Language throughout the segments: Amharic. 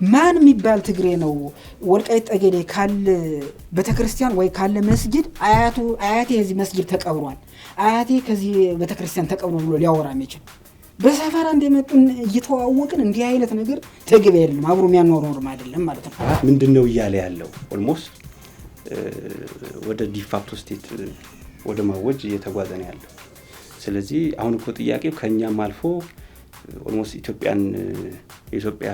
ማን የሚባል ትግሬ ነው ወልቃይት ጠገዴ ካለ ቤተክርስቲያን ወይ ካለ መስጊድ አያቴ እዚህ መስጊድ ተቀብሯል፣ አያቴ ከዚህ ቤተክርስቲያን ተቀብሮ ብሎ ሊያወራ የሚችል? በሰፈራ እንደመጡን እየተዋወቅን እንዲህ አይነት ነገር ተገቢ አይደለም፣ አብሮ የሚያኖርም አይደለም ማለት ነው። ምንድነው እያለ ያለው? ኦልሞስት ወደ ዲፋክቶ ስቴት ወደ ማወጅ እየተጓዘ ነው ያለው። ስለዚህ አሁን እኮ ጥያቄው ከኛም አልፎ ኦልሞስት የኢትዮጵያ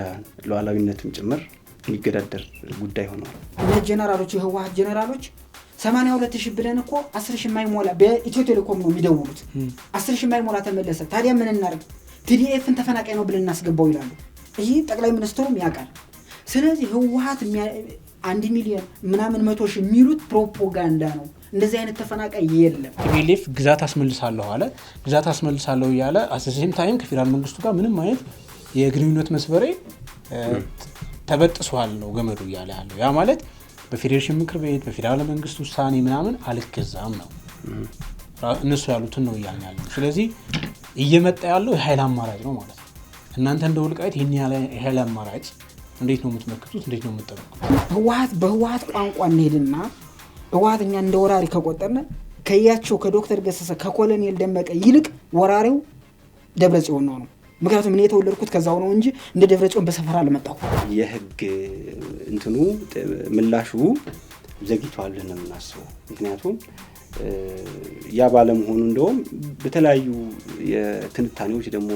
ሉዓላዊነትም ጭምር የሚገዳደር ጉዳይ ሆኗል። ጀነራሎች የህወሓት ጀነራሎች 82,000 ብለን እኮ 10,000 ማይሞላ በኢትዮ ቴሌኮም ነው የሚደውሉት። 10,000 ማይሞላ ተመለሰ። ታዲያ ምን እናርግ? ቲዲኤፍን ተፈናቃይ ነው ብለን እናስገባው ይላሉ። ይሄ ጠቅላይ ሚኒስትሩም ያውቃል። ስለዚህ ህወሓት 1 ሚሊዮን ምናምን 100,000 የሚሉት ፕሮፓጋንዳ ነው። እንደዚህ አይነት ተፈናቃይ የለም። ቲፒኤልኤፍ ግዛት አስመልሳለሁ አለ። ግዛት አስመልሳለሁ እያለ አሰሴም ታይም ከፌዴራል መንግስቱ ጋር ምንም አይነት የግንኙነት መስበሬ ተበጥሷል ነው ገመዱ እያለ ያለው። ያ ማለት በፌዴሬሽን ምክር ቤት በፌዴራል መንግስት ውሳኔ ምናምን አልገዛም ነው። እነሱ ያሉትን ነው እያልን ያለው። ስለዚህ እየመጣ ያለው የኃይል አማራጭ ነው ማለት ነው። እናንተ እንደ ወልቃይት ይህን የኃይል አማራጭ እንዴት ነው የምትመክቱት? እንዴት ነው የምትጠብቁት? በህወሓት ቋንቋ እንሄድና ህወሓት እኛ እንደ ወራሪ ከቆጠርነ ከያቸው ከዶክተር ገሰሰ ከኮሎኔል ደመቀ ይልቅ ወራሪው ደብረጽዮን ነው። ምክንያቱም እኔ የተወለድኩት ከዛው ነው እንጂ እንደ ደብረጽዮን በሰፈራ አልመጣሁ። የህግ እንትኑ ምላሹ ዘግይቷል ነው የምናስበው። ምክንያቱም ያ ባለመሆኑ እንደውም በተለያዩ የትንታኔዎች ደግሞ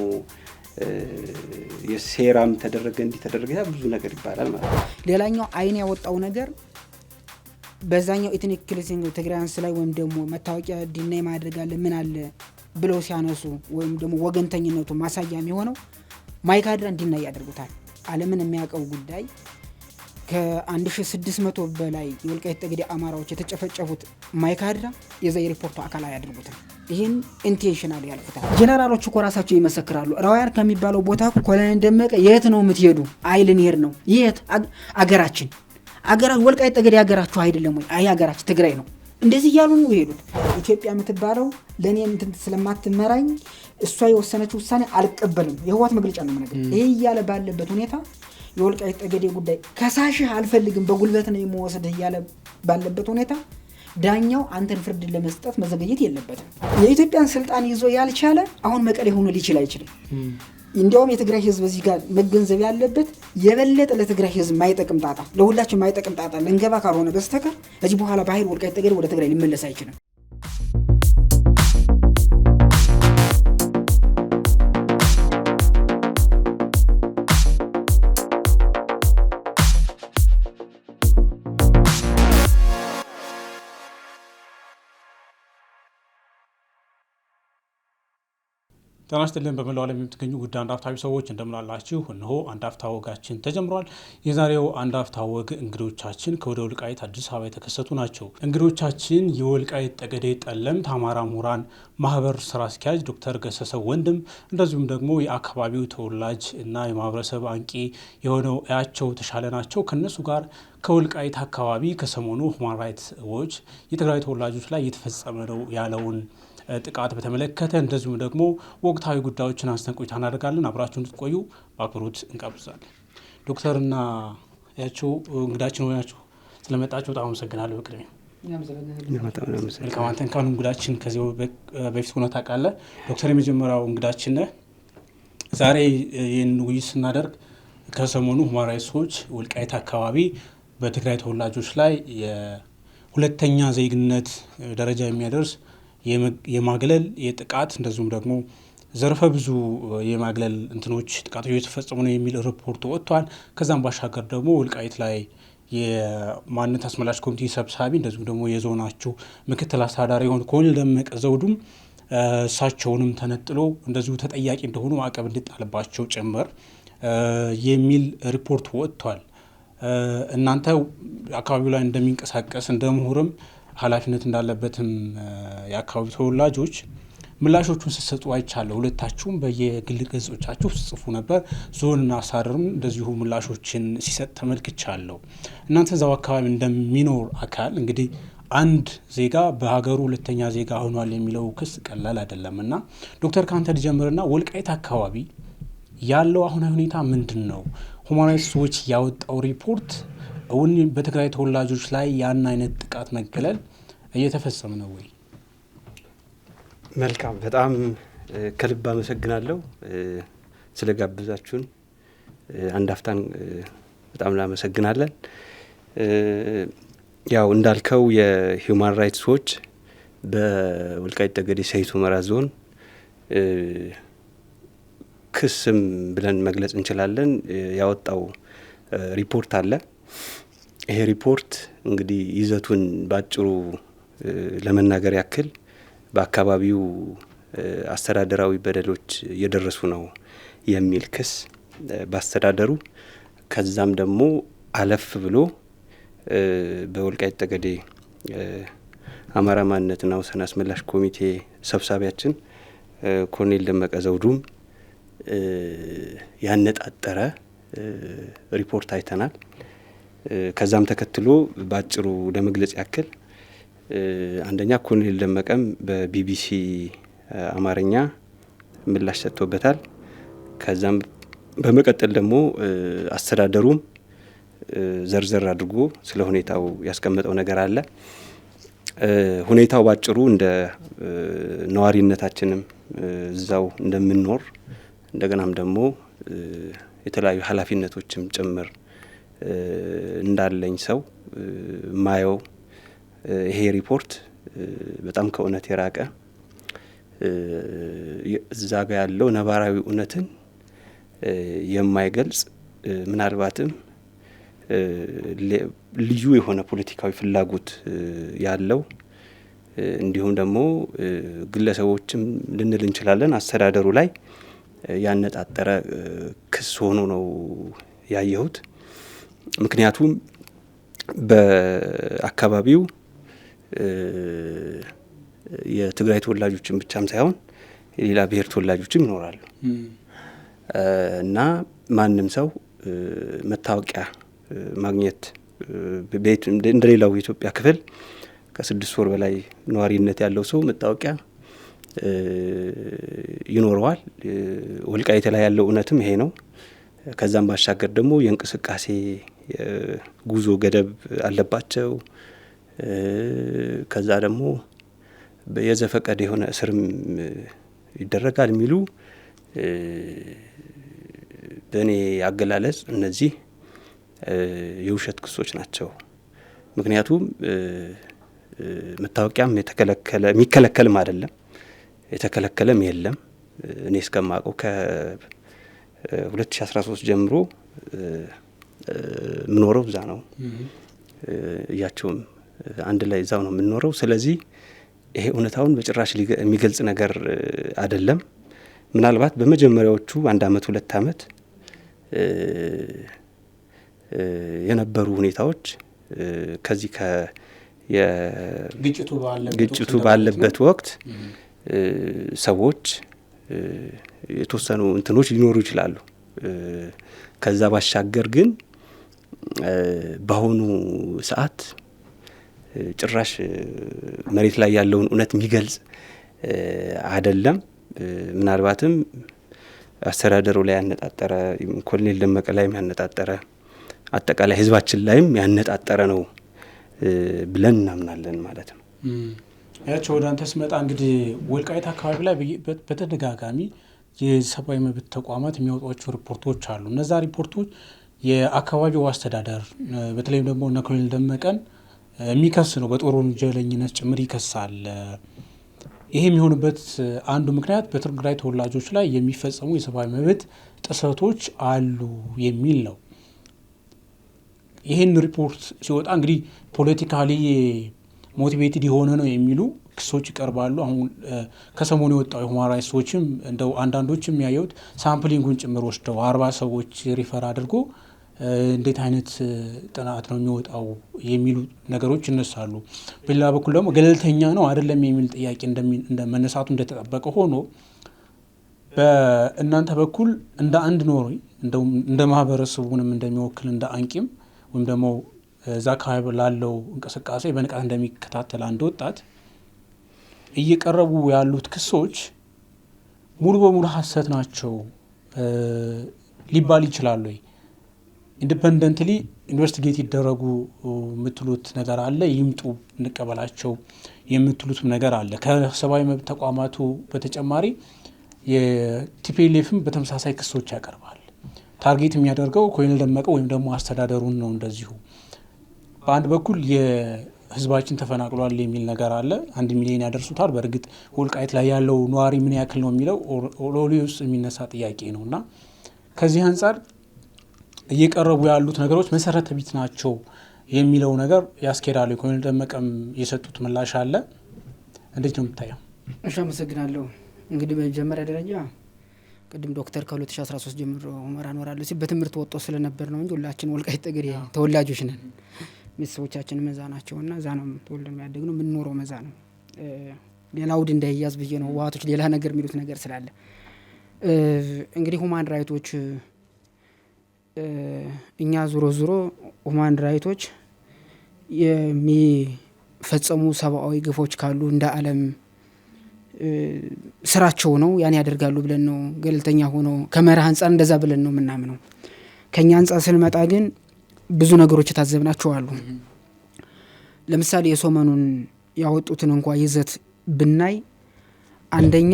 የሴራም ተደረገ እንዲተደረገ ብዙ ነገር ይባላል ማለት ነው። ሌላኛው አይን ያወጣው ነገር በዛኛው ኤትኒክ ክሊንሲንግ ትግራይንስ ላይ ወይም ደግሞ መታወቂያ ዲናይ ማድረግ አለ ምን አለ ብለው ሲያነሱ ወይም ደግሞ ወገንተኝነቱ ማሳያ የሚሆነው ማይካድራ እንዲናይ ያደርጉታል። ዓለምን የሚያውቀው ጉዳይ ከ1600 በላይ የወልቃይት ጠገዴ አማራዎች የተጨፈጨፉት ማይካድራ የዛ የሪፖርቱ አካል ያደርጉታል። ይህን ኢንቴንሽናል ያልፉታል። ጀነራሎች እኮ ራሳቸው ይመሰክራሉ። ራዋያር ከሚባለው ቦታ ኮሎኔል ደመቀ የት ነው የምትሄዱ? አይልን ሄድ ነው። የት አገራችን ወልቃይት ጠገዴ ሀገራችሁ አይደለም ወይ? አይ ሀገራችን ትግራይ ነው። እንደዚህ እያሉ ነው የሄዱት። ኢትዮጵያ የምትባለው ለእኔ ስለማትመራኝ እሷ የወሰነችው ውሳኔ አልቀበልም፣ የህወሓት መግለጫ ነው ነገር። ይሄ እያለ ባለበት ሁኔታ የወልቃይት ጠገዴ ጉዳይ ከሳሽህ አልፈልግም በጉልበት ነው የምወስድህ እያለ ባለበት ሁኔታ ዳኛው አንተን ፍርድ ለመስጠት መዘገየት የለበትም። የኢትዮጵያን ስልጣን ይዞ ያልቻለ አሁን መቀሌ ሆኖ ሊችል አይችልም። እንዲያውም የትግራይ ህዝብ እዚህ ጋር መገንዘብ ያለበት የበለጠ ለትግራይ ህዝብ ማይጠቅም ጣጣ፣ ለሁላችን ማይጠቅም ጣጣ ለንገባ ካልሆነ በስተቀር እዚህ በኋላ በኃይል ወልቃይት ጠገዴ ወደ ትግራይ ሊመለስ አይችልም። ጤና ይስጥልን። በመላው ዓለም የምትገኙ ውድ አንድ አፍታ ሰዎች እንደምናላችሁ፣ እነሆ አንድ አፍታ ወጋችን ተጀምሯል። የዛሬው አንድ አፍታ ወግ እንግዶቻችን ከወደ ወልቃይት አዲስ አበባ የተከሰቱ ናቸው። እንግዶቻችን የወልቃይት ጠገዴ ጠለምት አማራ ምሁራን ማህበር ስራ አስኪያጅ ዶክተር ገሰሰ ወንድም፣ እንደዚሁም ደግሞ የአካባቢው ተወላጅ እና የማህበረሰብ አንቂ የሆነው ያቸው ተሻለ ናቸው። ከነሱ ጋር ከወልቃይት አካባቢ ከሰሞኑ ሁማን ራይትስ ዎች የትግራይ ተወላጆች ላይ እየተፈጸመ ነው ያለውን ጥቃት በተመለከተ እንደዚሁም ደግሞ ወቅታዊ ጉዳዮችን አንስተን ቆይታ እናደርጋለን። አብራችሁ እንድትቆዩ በአክብሮት እንጋብዛለን። ዶክተርና ያቸው እንግዳችን ሆናችሁ ስለመጣችሁ በጣም አመሰግናለሁ። በቅድሚያ መልካም። አንተን ካሉ እንግዳችን ከዚህ በፊት ሆነ ታውቃለህ። ዶክተር የመጀመሪያው እንግዳችን ነህ። ዛሬ ይህን ውይይት ስናደርግ ከሰሞኑ ሁማን ራይትስ ዎች ወልቃይት አካባቢ በትግራይ ተወላጆች ላይ የሁለተኛ ዜግነት ደረጃ የሚያደርስ የማግለል የጥቃት እንደዚሁም ደግሞ ዘርፈ ብዙ የማግለል ጥቃቶች የተፈጸሙ ነው የሚል ሪፖርት ወጥቷል። ከዛም ባሻገር ደግሞ ወልቃይት ላይ የማንነት አስመላሽ ኮሚቴ ሰብሳቢ እንደዚሁም ደግሞ የዞናቸው ምክትል አስተዳዳሪ የሆኑ ኮሎኔል ደመቀ ዘውዱም እሳቸውንም ተነጥሎ እንደዚሁ ተጠያቂ እንደሆኑ ማዕቀብ እንዲጣልባቸው ጭምር የሚል ሪፖርት ወጥቷል። እናንተ አካባቢው ላይ እንደሚንቀሳቀስ እንደ ምሁርም ኃላፊነት እንዳለበትም የአካባቢ ተወላጆች ምላሾቹን ስትሰጡ አይቻለሁ። ሁለታችሁም በየግል ገጾቻችሁ ጽፉ ነበር። ዞንና አሳርም እንደዚሁ ምላሾችን ሲሰጥ ተመልክቻለሁ። እናንተ እዛው አካባቢ እንደሚኖር አካል እንግዲህ አንድ ዜጋ በሀገሩ ሁለተኛ ዜጋ ሆኗል የሚለው ክስ ቀላል አይደለም እና ዶክተር ካንተ ልጀምርና ወልቃይት አካባቢ ያለው አሁናዊ ሁኔታ ምንድን ነው? ሁማን ራይትስ ዎች ያወጣው ሪፖርት እውን በትግራይ ተወላጆች ላይ ያን አይነት ጥቃት መገለል እየተፈጸመ ነው ወይ? መልካም፣ በጣም ከልብ አመሰግናለሁ ስለጋበዛችሁን። አንድ አፍታን በጣም እናመሰግናለን። ያው እንዳልከው የሂውማን ራይትስ ዎች በወልቃይት ጠገዴ ሰቲት ሁመራ ዞን ክስም ብለን መግለጽ እንችላለን ያወጣው ሪፖርት አለ። ይሄ ሪፖርት እንግዲህ ይዘቱን ባጭሩ ለመናገር ያክል በአካባቢው አስተዳደራዊ በደሎች እየደረሱ ነው የሚል ክስ በአስተዳደሩ፣ ከዛም ደግሞ አለፍ ብሎ በወልቃይት ጠገዴ አማራ ማንነትና ወሰን አስመላሽ ኮሚቴ ሰብሳቢያችን ኮሎኔል ደመቀ ዘውዱም ያነጣጠረ ሪፖርት አይተናል። ከዛም ተከትሎ ባጭሩ ለመግለጽ ያክል አንደኛ ኮሎኔል ደመቀም በቢቢሲ አማርኛ ምላሽ ሰጥቶበታል። ከዛም በመቀጠል ደግሞ አስተዳደሩም ዘርዘር አድርጎ ስለ ሁኔታው ያስቀመጠው ነገር አለ። ሁኔታው ባጭሩ እንደ ነዋሪነታችንም እዛው እንደምንኖር እንደገናም ደግሞ የተለያዩ ኃላፊነቶችም ጭምር እንዳለኝ ሰው ማየው ይሄ ሪፖርት በጣም ከእውነት የራቀ እዛ ጋ ያለው ነባራዊ እውነትን የማይገልጽ ምናልባትም ልዩ የሆነ ፖለቲካዊ ፍላጎት ያለው እንዲሁም ደግሞ ግለሰቦችም ልንል እንችላለን አስተዳደሩ ላይ ያነጣጠረ ክስ ሆኖ ነው ያየሁት። ምክንያቱም በአካባቢው የትግራይ ተወላጆችን ብቻም ሳይሆን የሌላ ብሔር ተወላጆችም ይኖራሉ እና ማንም ሰው መታወቂያ ማግኘት ቤት እንደሌላው የኢትዮጵያ ክፍል ከ6 ወር በላይ ነዋሪነት ያለው ሰው መታወቂያ ይኖረዋል። ወልቃይት ላይ ያለው እውነትም ይሄ ነው። ከዛም ባሻገር ደግሞ የእንቅስቃሴ ጉዞ ገደብ አለባቸው። ከዛ ደግሞ የዘፈቀደ የሆነ እስርም ይደረጋል የሚሉ በእኔ አገላለጽ እነዚህ የውሸት ክሶች ናቸው። ምክንያቱም መታወቂያም የሚከለከልም አይደለም፣ የተከለከለም የለም። እኔ እስከማውቀው ከ2013 ጀምሮ የምኖረው እዛ ነው። እያቸውም አንድ ላይ እዛው ነው የምንኖረው። ስለዚህ ይሄ እውነታውን በጭራሽ የሚገልጽ ነገር አይደለም። ምናልባት በመጀመሪያዎቹ 1 አመት 2 አመት የነበሩ ሁኔታዎች ከዚህ ግጭቱ ባለበት ወቅት ሰዎች የተወሰኑ እንትኖች ሊኖሩ ይችላሉ። ከዛ ባሻገር ግን በአሁኑ ሰዓት ጭራሽ መሬት ላይ ያለውን እውነት የሚገልጽ አይደለም። ምናልባትም አስተዳደሩ ላይ ያነጣጠረ ኮሎኔል ደመቀ ላይም ያነጣጠረ አጠቃላይ ህዝባችን ላይም ያነጣጠረ ነው ብለን እናምናለን ማለት ነው። ያቸው ወደ አንተ ስመጣ እንግዲህ ወልቃይት አካባቢ ላይ በተደጋጋሚ የሰብአዊ መብት ተቋማት የሚያወጧቸው ሪፖርቶች አሉ። እነዛ ሪፖርቶች የአካባቢው አስተዳደር በተለይም ደግሞ እነ ኮሎኔል ደመቀን የሚከስ ነው፣ በጦር ወንጀለኝነት ጭምር ይከሳል። ይሄ የሚሆንበት አንዱ ምክንያት በትግራይ ተወላጆች ላይ የሚፈጸሙ የሰብአዊ መብት ጥሰቶች አሉ የሚል ነው። ይህን ሪፖርት ሲወጣ እንግዲህ ፖለቲካሊ ሞቲቬትድ የሆነ ነው የሚሉ ክሶች ይቀርባሉ። አሁን ከሰሞኑ የወጣው የሁማን ራይትስ ዎችም እንደው አንዳንዶችም ያየሁት ሳምፕሊንጉን ጭምር ወስደው 40 ሰዎች ሪፈር አድርጎ እንዴት አይነት ጥናት ነው የሚወጣው የሚሉ ነገሮች ይነሳሉ። በሌላ በኩል ደግሞ ገለልተኛ ነው አይደለም የሚል ጥያቄ መነሳቱ እንደተጠበቀ ሆኖ በእናንተ በኩል እንደ አንድ ኖሪ እንደ ማህበረሰቡንም እንደሚወክል እንደ አንቂም ወይም ደግሞ እዛ አካባቢ ላለው እንቅስቃሴ በንቃት እንደሚከታተል አንድ ወጣት እየቀረቡ ያሉት ክሶች ሙሉ በሙሉ ሐሰት ናቸው ሊባል ይችላል ወይ? ኢንዲፐንደንትሊ ኢንቨስቲጌት ይደረጉ የምትሉት ነገር አለ? ይምጡ እንቀበላቸው የምትሉትም ነገር አለ? ከሰብአዊ መብት ተቋማቱ በተጨማሪ የቲፒኤልኤፍም በተመሳሳይ ክሶች ያቀርባል። ታርጌት የሚያደርገው ኮሎኔል ደመቀ ወይም ደግሞ አስተዳደሩን ነው። እንደዚሁ በአንድ በኩል የህዝባችን ተፈናቅሏል የሚል ነገር አለ። 1 ሚሊዮን ያደርሱታል። በእርግጥ ወልቃይት ላይ ያለው ነዋሪ ምን ያክል ነው የሚለው ኦሎሊ ውስጥ የሚነሳ ጥያቄ ነው እና ከዚህ አንጻር እየቀረቡ ያሉት ነገሮች መሰረተ ቢስ ናቸው የሚለው ነገር ያስኬዳሉ። ኮሎኔል ደመቀም የሰጡት ምላሽ አለ። እንዴት ነው የምታየው? እሺ፣ አመሰግናለሁ። እንግዲህ በመጀመሪያ ደረጃ ቅድም ዶክተር ከ2013 ጀምሮ ሁመራ እኖራለሁ ሲል በትምህርት ወጥቶ ስለነበር ነው እንጂ ሁላችን ወልቃይት ጠገዴ ተወላጆች ነን። ቤተሰቦቻችን መዛ ናቸውና እዛ ነው ተወልደን ያደግነው፣ የምንኖረው መዛ ነው። ሌላ ውድ እንዳይያዝ ብዬ ነው ህወሓቶች ሌላ ነገር የሚሉት ነገር ስላለ እንግዲህ ሁማን ራይቶች እኛ ዙሮ ሁማን ራይቶች የሚፈጸሙ ሰብአዊ ግፎች ካሉ እንደ ዓለም ስራቸው ነው፣ ያን ያደርጋሉ ብለን ነው ገለልተኛ ሆኖ ከመርህ አንጻር እንደዛ ብለን ነው የምናምነው። ከኛ አንጻር ስንመጣ ግን ብዙ ነገሮች የታዘብናቸው አሉ። ለምሳሌ የሶመኑን ያወጡትን እንኳ ይዘት ብናይ አንደኛ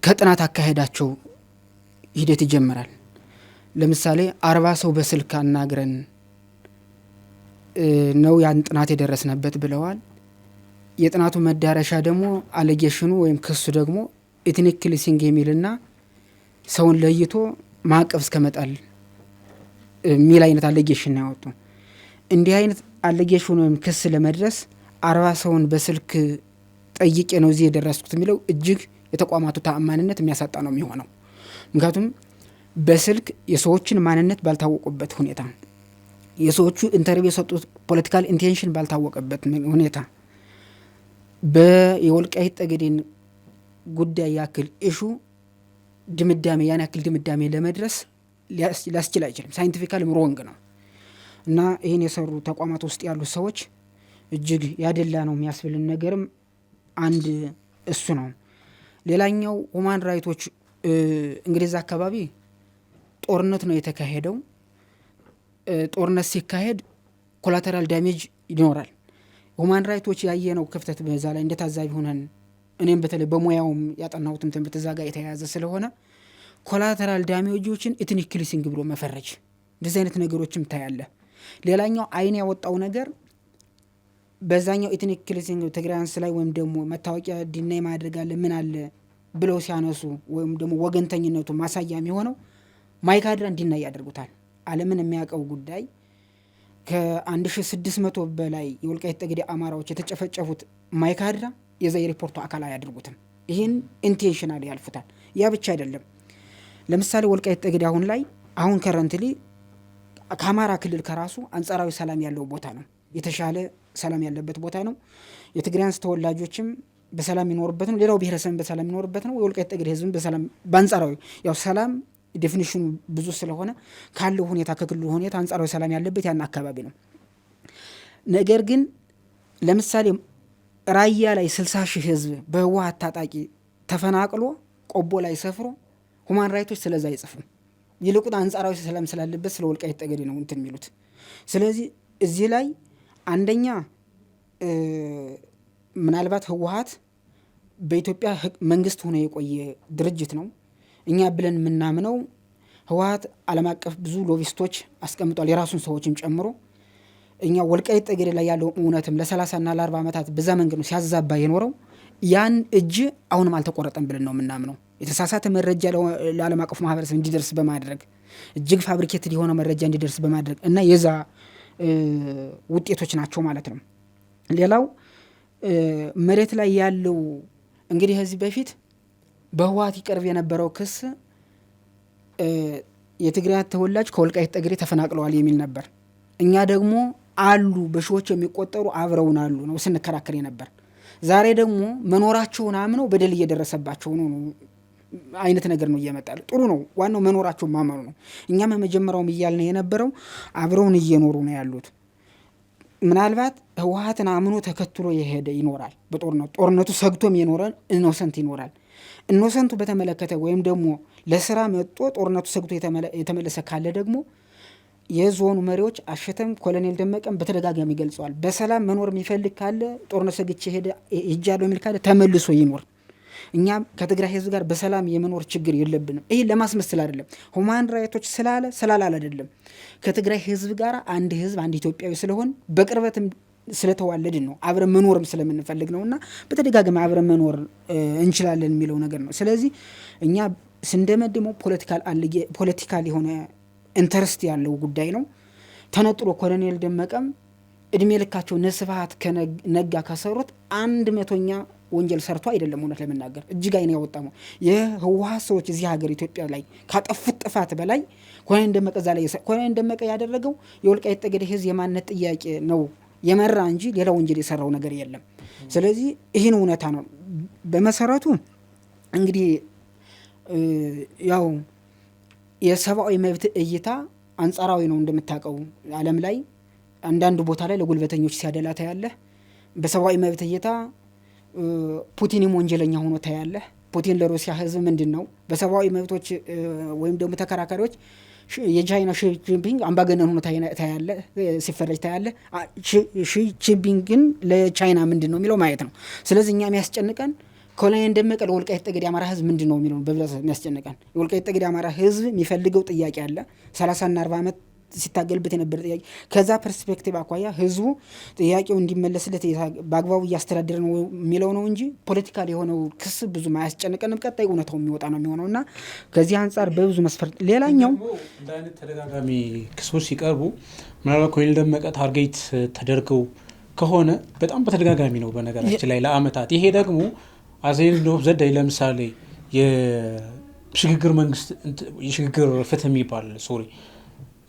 ከጥናት አካሄዳቸው ሂደት ይጀምራል። ለምሳሌ 40 ሰው በስልክ አናግረን ነው ያን ጥናት የደረስነበት ብለዋል። የጥናቱ መዳረሻ ደግሞ አሌጌሽኑ ወይም ክሱ ደግሞ ኤትኒክ ክሊንሲንግ የሚልና ሰውን ለይቶ ማዕቀብ እስከመጣል የሚል አይነት አሌጌሽን ነው ያወጡ። እንዲህ አይነት አሌጌሽን ወይም ክስ ለመድረስ 40 ሰውን በስልክ ጠይቄ ነው እዚህ የደረስኩት የሚለው እጅግ የተቋማቱ ተአማንነት የሚያሳጣ ነው የሚሆነው። ምክንያቱም በስልክ የሰዎችን ማንነት ባልታወቁበት ሁኔታ፣ የሰዎቹ ኢንተርቪው የሰጡት ፖለቲካል ኢንቴንሽን ባልታወቀበት ሁኔታ የወልቃይት ጠገዴን ጉዳይ ያክል ኢሹ ድምዳሜ ያን ያክል ድምዳሜ ለመድረስ ሊያስችል አይችልም። ሳይንቲፊካልም ሮንግ ነው እና ይህን የሰሩ ተቋማት ውስጥ ያሉ ሰዎች እጅግ ያደላ ነው የሚያስብልን ነገርም አንድ እሱ ነው። ሌላኛው ሁማን ራይቶች እንግዲህ አካባቢ ጦርነት ነው የተካሄደው። ጦርነት ሲካሄድ ኮላተራል ዳሜጅ ይኖራል። ሁማን ራይቶች ያየነው ክፍተት በዛ ላይ እንደታዛቢ ሆነን እኔም በተለይ በሙያውም ያጠናሁትም ትምህርት እዛ ጋር የተያያዘ ስለሆነ ኮላተራል ዳሜጆችን ኤትኒክ ክሊንሲንግ ብሎ መፈረጅ እንደዚህ አይነት ነገሮችም ታያለ። ሌላኛው አይን ያወጣው ነገር በዛኛው ኤትኒክ ክሊንሲንግ ትግራያንስ ላይ ወይም ደግሞ መታወቂያ ዲናይ ማድረግ አለ ምን አለ ብለው ሲያነሱ ወይም ደግሞ ወገንተኝነቱ ማሳያ የሚሆነው ማይካድራ እንዲናይ ያደርጉታል። ዓለምን የሚያውቀው ጉዳይ ከ1600 በላይ የወልቃይት ጠገዴ አማራዎች የተጨፈጨፉት ማይካድራ የዛ የሪፖርቱ አካል አያደርጉትም። ይህን ኢንቴንሽናል ያልፉታል። ያ ብቻ አይደለም። ለምሳሌ ወልቃይት ጠገዴ አሁን ከረንትሊ ከአማራ ክልል ከራሱ አንጻራዊ ሰላም ያለው ቦታ ነው። የተሻለ ሰላም ያለበት ቦታ ነው። የትግራያንስ ተወላጆችም በሰላም ይኖርበት ነው። ሌላው ብሔረሰብ በሰላም ይኖርበት ነው። የወልቃይት ጠገዴ ህዝብ በሰላም በአንጻራዊ ያው ሰላም ዴፊኒሽኑ ብዙ ስለሆነ ካለው ሁኔታ ከክልሉ ሁኔታ አንጻራዊ ሰላም ያለበት ያን አካባቢ ነው። ነገር ግን ለምሳሌ ራያ ላይ 60 ሺህ ህዝብ በህወሓት ታጣቂ ተፈናቅሎ ቆቦ ላይ ሰፍሮ ሁማን ራይቶች ስለዛ አይጽፉም። ይልቁን አንጻራዊ ሰላም ስላለበት ስለ ወልቃይት ጠገዴ ነው እንትን የሚሉት። ስለዚህ እዚህ ላይ አንደኛ ምናልባት ህወሓት በኢትዮጵያ መንግስት ሆኖ የቆየ ድርጅት ነው። እኛ ብለን የምናምነው ህወሓት ዓለም አቀፍ ብዙ ሎቢስቶች አስቀምጧል፣ የራሱን ሰዎችም ጨምሮ። እኛ ወልቃይት ጠገዴ ላይ ያለው እውነትም ለ30 እና ለ40 ዓመታት በዛ መንገድ ነው ሲያዛባ የኖረው። ያን እጅ አሁንም አልተቆረጠም ብለን ነው የምናምነው። የተሳሳተ መረጃ ለዓለም አቀፍ ማህበረሰብ እንዲደርስ በማድረግ እጅግ ፋብሪኬትድ የሆነ መረጃ እንዲደርስ በማድረግ እና የዛ ውጤቶች ናቸው ማለት ነው። ሌላው መሬት ላይ ያለው እንግዲህ ከዚህ በፊት በህወሓት ይቀርብ የነበረው ክስ የትግራይ ተወላጅ ከወልቃይት ጠገዴ ተፈናቅለዋል የሚል ነበር። እኛ ደግሞ አሉ በሺዎች የሚቆጠሩ አብረውን አሉ ነው ስንከራከር ነበር። ዛሬ ደግሞ መኖራቸውን አምነው በደል እየደረሰባቸው ነው አይነት ነገር ነው እየመጣል። ጥሩ ነው፣ ዋናው መኖራቸውን ማመኑ ነው። እኛም መጀመሪያውም እያልን የነበረው አብረውን እየኖሩ ነው ያሉት። ምናልባት ህወሓትን አምኖ ተከትሎ የሄደ ይኖራል። በጦርነቱ ሰግቶም የኖረ ኢኖሰንት ይኖራል። ኢኖሰንቱ በተመለከተ ወይም ደግሞ ለስራ መጥቶ ጦርነቱ ሰግቶ የተመለሰ ካለ ደግሞ የዞኑ መሪዎች አሸተም ኮሎኔል ደመቀም በተደጋጋሚ ገልጸዋል። በሰላም መኖር የሚፈልግ ካለ ጦርነት ሰግቼ ሄጃለሁ የሚል ካለ ተመልሶ ይኖር። እኛም ከትግራይ ህዝብ ጋር በሰላም የመኖር ችግር የለብንም። ይህ ለማስመሰል አይደለም። ሁማን ራይቶች ስላላል አይደለም። ከትግራይ ህዝብ ጋር አንድ ህዝብ አንድ ኢትዮጵያዊ ስለሆን በቅርበትም ስለተዋለድን ነው፣ አብረን መኖርም ስለምንፈልግ ነውና በተደጋጋሚ አብረን መኖር እንችላለን የሚለው ነገር ነው። ስለዚህ እኛ ስንደመድመው ፖለቲካል የሆነ ኢንተረስት ያለው ጉዳይ ነው። ተነጥሎ ኮሎኔል ደመቀም እድሜ ልካቸው ነስብሃት ከነጋ ከሰሩት 100ኛ ወንጀል ሰርቶ አይደለም። እውነት ለመናገር እጅግ አይን ያወጣው የህወሓት ሰዎች እዚህ ሀገር ኢትዮጵያ ላይ ካጠፉት ጥፋት በላይ ኮሎኔል ደመቀ ያደረገው የወልቃይት ጠገዴ ህዝብ የማንነት ጥያቄ ነው የመራ እንጂ ሌላ ወንጀል የሰራው ነገር የለም። ስለዚህ ይህን እውነታ ነው። በመሰረቱ እንግዲህ ያው የሰብአዊ መብት እይታ አንጻራዊ ነው። እንደምታውቀው ዓለም ላይ አንዳንድ ቦታ ላይ ለጉልበተኞች ሲያደላ ታያለህ። በሰብአዊ መብት እይታ ፑቲንም ወንጀለኛ ሆኖ ታያለህ። ፑቲን ለሩሲያ ህዝብ ምንድን ነው? በሰብአዊ መብቶች ወይም ደግሞ ተከራካሪዎች የቻይና ሺ ጂንፒንግ አምባገነን ሆኖ ታያለህ፣ ሲፈረጅ ታያለህ። ሺ ጂንፒንግ ግን ለቻይና ምንድን ነው የሚለው ማየት ነው። ስለዚህ እኛ የሚያስጨንቀን ኮሎኔል ደመቀ ለወልቃይት ጠገዴ አማራ ህዝብ ምንድን ነው የሚለው በብዛት የሚያስጨንቀን። የወልቃይት ጠገዴ አማራ ህዝብ የሚፈልገው ጥያቄ አለ 30 እና 40 ዓመት ሲታገልበት የነበረ ጥያቄ። ከዛ ፐርስፔክቲቭ አኳያ ህዝቡ ጥያቄው እንዲመለስለት በአግባቡ እያስተዳደረ ነው የሚለው ነው እንጂ ፖለቲካል የሆነው ክስ ብዙ አያስጨንቀንም። ቀጣይ እውነታው የሚወጣ ነው የሚሆነውና ከዚህ አንጻር በብዙ መስፈርት ሌላኛው እንደ አይነት ተደጋጋሚ ክሶች ሲቀርቡ ምናልባት ኮሎኔል ደመቀ ታርጌት ተደርገው ከሆነ በጣም በተደጋጋሚ ነው በነገራችን ላይ ለአመታት። ይሄ ደግሞ አዘይን ኦፍ ዘዳይ ለምሳሌ የሽግግር መንግስት የሽግግር ፍትህ የሚባል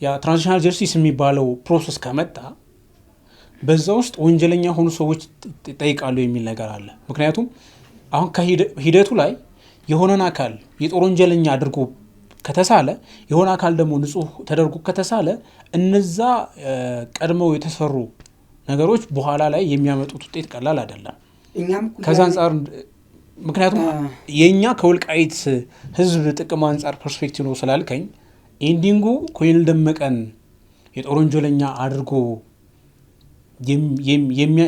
ያ ትራንዚሽናል ጀስቲስ የሚባለው ፕሮሰስ ከመጣ በዛ ውስጥ ወንጀለኛ ሆኑ ሰዎች ይጠይቃሉ የሚል ነገር አለ። ምክንያቱም አሁን ከሂደቱ ላይ የሆነን አካል የጦር ወንጀለኛ አድርጎ ከተሳለ የሆነ አካል ደግሞ ንጹህ ተደርጎ ከተሳለ እነዛ ቀድመው የተሰሩ ነገሮች በኋላ ላይ የሚያመጡት ውጤት ቀላል አይደለም። ከዛ አንጻር ምክንያቱም የኛ ከወልቃይት ህዝብ ጥቅም አንጻር ፐርስፔክቲቭ ነው ስላልከኝ ኢንዲንጉ ኮሎኔል ደመቀን የጦር ወንጀለኛ አድርጎ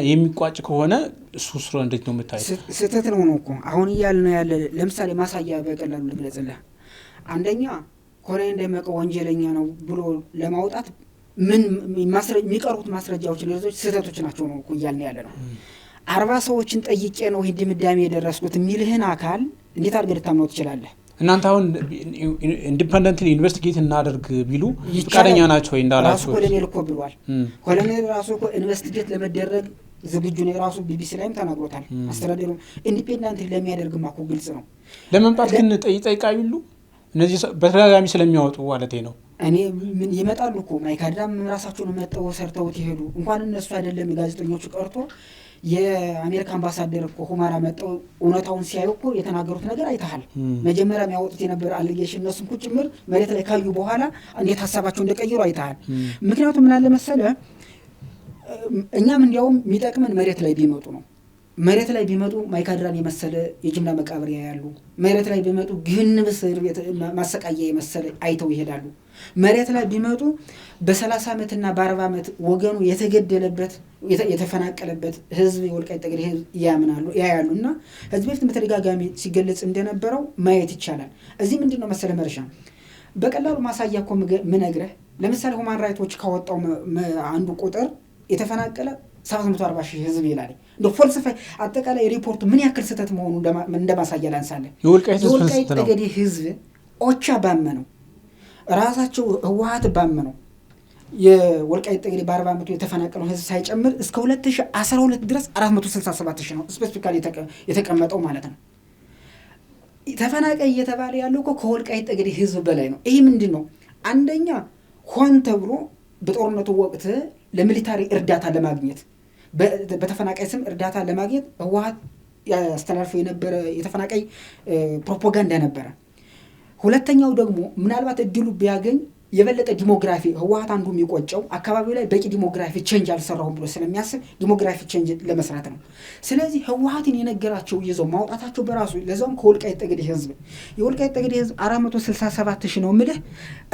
የሚቋጭ ከሆነ እሱ ስራ እንዴት ነው የምታየው? ስህተት ነው እኮ አሁን እያልን ነው ያለ። ለምሳሌ ማሳያ በቀላሉ ልግለጽልህ። አንደኛ ኮሎኔል ደመቀ ወንጀለኛ ነው ብሎ ለማውጣት ምን የሚቀርቡት ማስረጃዎች ሌሎች ስህተቶች ናቸው ነው እኮ እያልን ያለ ነው። 40 ሰዎችን ጠይቄ ነው ይህ ድምዳሜ የደረስኩት የሚልህን አካል እንዴት አድርገህ ልታምነው ትችላለህ? እናንተ አሁን ኢንዲፔንደንትሊ ኢንቨስቲጌት እናደርግ ቢሉ ፈቃደኛ ናቸው ወይ እንዳላችሁ? ኮሎኔል እኮ ብሏል። ኮሎኔል ራሱ እኮ ኢንቨስቲጌት ለመደረግ ዝግጁ ነው። የራሱ ቢቢሲ ላይም ተናግሮታል። አስተዳደሩ ኢንዲፔንደንትሊ ለሚያደርግማ እኮ ግልጽ ነው። ለመምጣት ግን ጠይቃዩ ሁሉ እነዚህ በተደጋጋሚ ስለሚያወጡ ማለት ነው። እኔ ምን ይመጣሉ እኮ ማይካድራም ራሳቸውን መጠው ሰርተውት ይሄዱ። እንኳን እነሱ አይደለም ጋዜጠኞቹ ቀርቶ የአሜሪካ አምባሳደር እኮ ሁማራ መጠው እውነታውን ሲያዩ እኮ የተናገሩት ነገር አይተሃል። መጀመሪያ የሚያወጡት የነበረ አሊጌሽን እነሱም እኮ ጭምር መሬት ላይ ካዩ በኋላ እንዴት ሀሳባቸው እንደቀየሩ አይተሃል። ምክንያቱም ምን አለ መሰለህ እኛም እንዲያውም የሚጠቅመን መሬት ላይ ቢመጡ ነው። መሬት ላይ ቢመጡ ማይካድራን የመሰለ የጅምላ መቃብር ያያሉ። መሬት ላይ ቢመጡ ግህንብ እስር ቤት ማሰቃያ የመሰለ አይተው ይሄዳሉ። መሬት ላይ ቢመጡ በ30 ዓመትና በ40 ዓመት ወገኑ የተገደለበት የተፈናቀለበት ህዝብ የወልቃይት ጠገዴ ህዝብ ያያሉ። እና ህዝብ በፊት በተደጋጋሚ ሲገለጽ እንደነበረው ማየት ይቻላል። እዚህ ምንድን ነው መሰለ መርሻ በቀላሉ ማሳያ እኮ ምነግረህ ለምሳሌ ሁማን ራይቶች ካወጣው አንዱ ቁጥር የተፈናቀለ 740 ሺህ ህዝብ ይላል። እንደ ፎልስፋይ አጠቃላይ ሪፖርቱ ምን ያክል ስህተት መሆኑ እንደማሳያ ላንሳለን። የወልቃይት ጠገዴ ህዝብ ኦቻ ባመነው ራሳቸው ህወሓት ባመነው የወልቃይት ጠገዴ በ40 ዓመቱ የተፈናቀለው ህዝብ ሳይጨምር እስከ 2012 ድረስ 467 ሺህ ነው ስፔሲፊካሊ የተቀመጠው ማለት ነው። ተፈናቃይ እየተባለ ያለው እኮ ከወልቃይት ጠገዴ ህዝብ በላይ ነው። ይህ ምንድን ነው? አንደኛ ሆን ተብሎ በጦርነቱ ወቅት ለሚሊታሪ እርዳታ ለማግኘት በተፈናቃይ ስም እርዳታ ለማግኘት ህወሓት ያስተላልፈው የነበረ የተፈናቃይ ፕሮፓጋንዳ ነበረ። ሁለተኛው ደግሞ ምናልባት እድሉ ቢያገኝ የበለጠ ዲሞግራፊ ህወሓት አንዱ የሚቆጨው አካባቢው ላይ በቂ ዲሞግራፊ ቼንጅ አልሰራሁም ብሎ ስለሚያስብ ዲሞግራፊ ቼንጅ ለመስራት ነው። ስለዚህ ህወሓትን የነገራቸው ይዘው ማውጣታቸው በራሱ ለዛውም ከወልቃይት ጠገዴ ህዝብ የወልቃይት ጠገዴ ህዝብ 467 ሺህ ነው የምልህ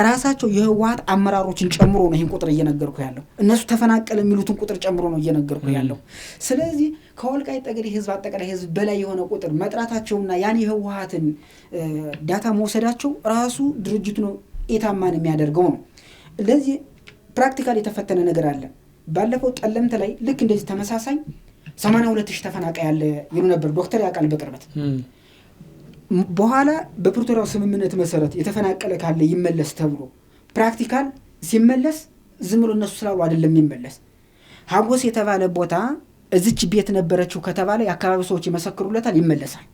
ራሳቸው የህወሓት አመራሮችን ጨምሮ ነው ይህን ቁጥር እየነገርኩ ያለው። እነሱ ተፈናቀለ የሚሉትን ቁጥር ጨምሮ ነው እየነገርኩ ያለው። ስለዚህ ከወልቃይት ጠገዴ ህዝብ አጠቃላይ ህዝብ በላይ የሆነ ቁጥር መጥራታቸውና ያን የህወሓትን ዳታ መውሰዳቸው ራሱ ድርጅቱ ነው ኢታማን የሚያደርገው ነው። ለዚህ ፕራክቲካል የተፈተነ ነገር አለ። ባለፈው ጠለምት ላይ ልክ እንደዚህ ተመሳሳይ 82,000 ተፈናቃይ ያለ ይሉ ነበር ዶክተር ያውቃል በቅርበት። በኋላ በፕሪቶሪያው ስምምነት መሰረት የተፈናቀለ ካለ ይመለስ ተብሎ ፕራክቲካል ሲመለስ ዝም ብሎ እነሱ ስላሉ አይደለም የሚመለስ። ሀጎስ የተባለ ቦታ እዚች ቤት ነበረችው ከተባለ የአካባቢ ሰዎች ይመሰክሩለታል፣ ይመለሳል።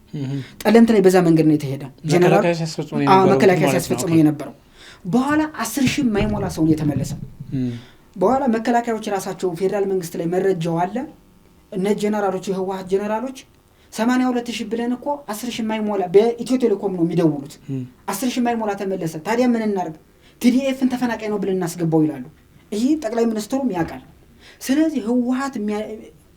ጠለምት ላይ በዛ መንገድ ነው የተሄደው። ጀነራል መከላከያ ሲያስፈጽሙ የነበረው በኋላ 10,000 የማይሞላ ሰው የተመለሰው። በኋላ መከላከያዎች ራሳቸው ፌዴራል መንግስት ላይ መረጃው አለ። እነ ጀነራሎች የህወሓት ጀነራሎች 82,000 ብለን እኮ 10,000 የማይሞላ በኢትዮ ቴሌኮም ነው የሚደውሉት። 10,000 የማይሞላ ተመለሰ። ታዲያ ምን እናርግ? ቲዲኤፍን ተፈናቃይ ነው ብለን እናስገባው ይላሉ። ይህ ጠቅላይ ሚኒስትሩም ያውቃል። ስለዚህ ህወሓት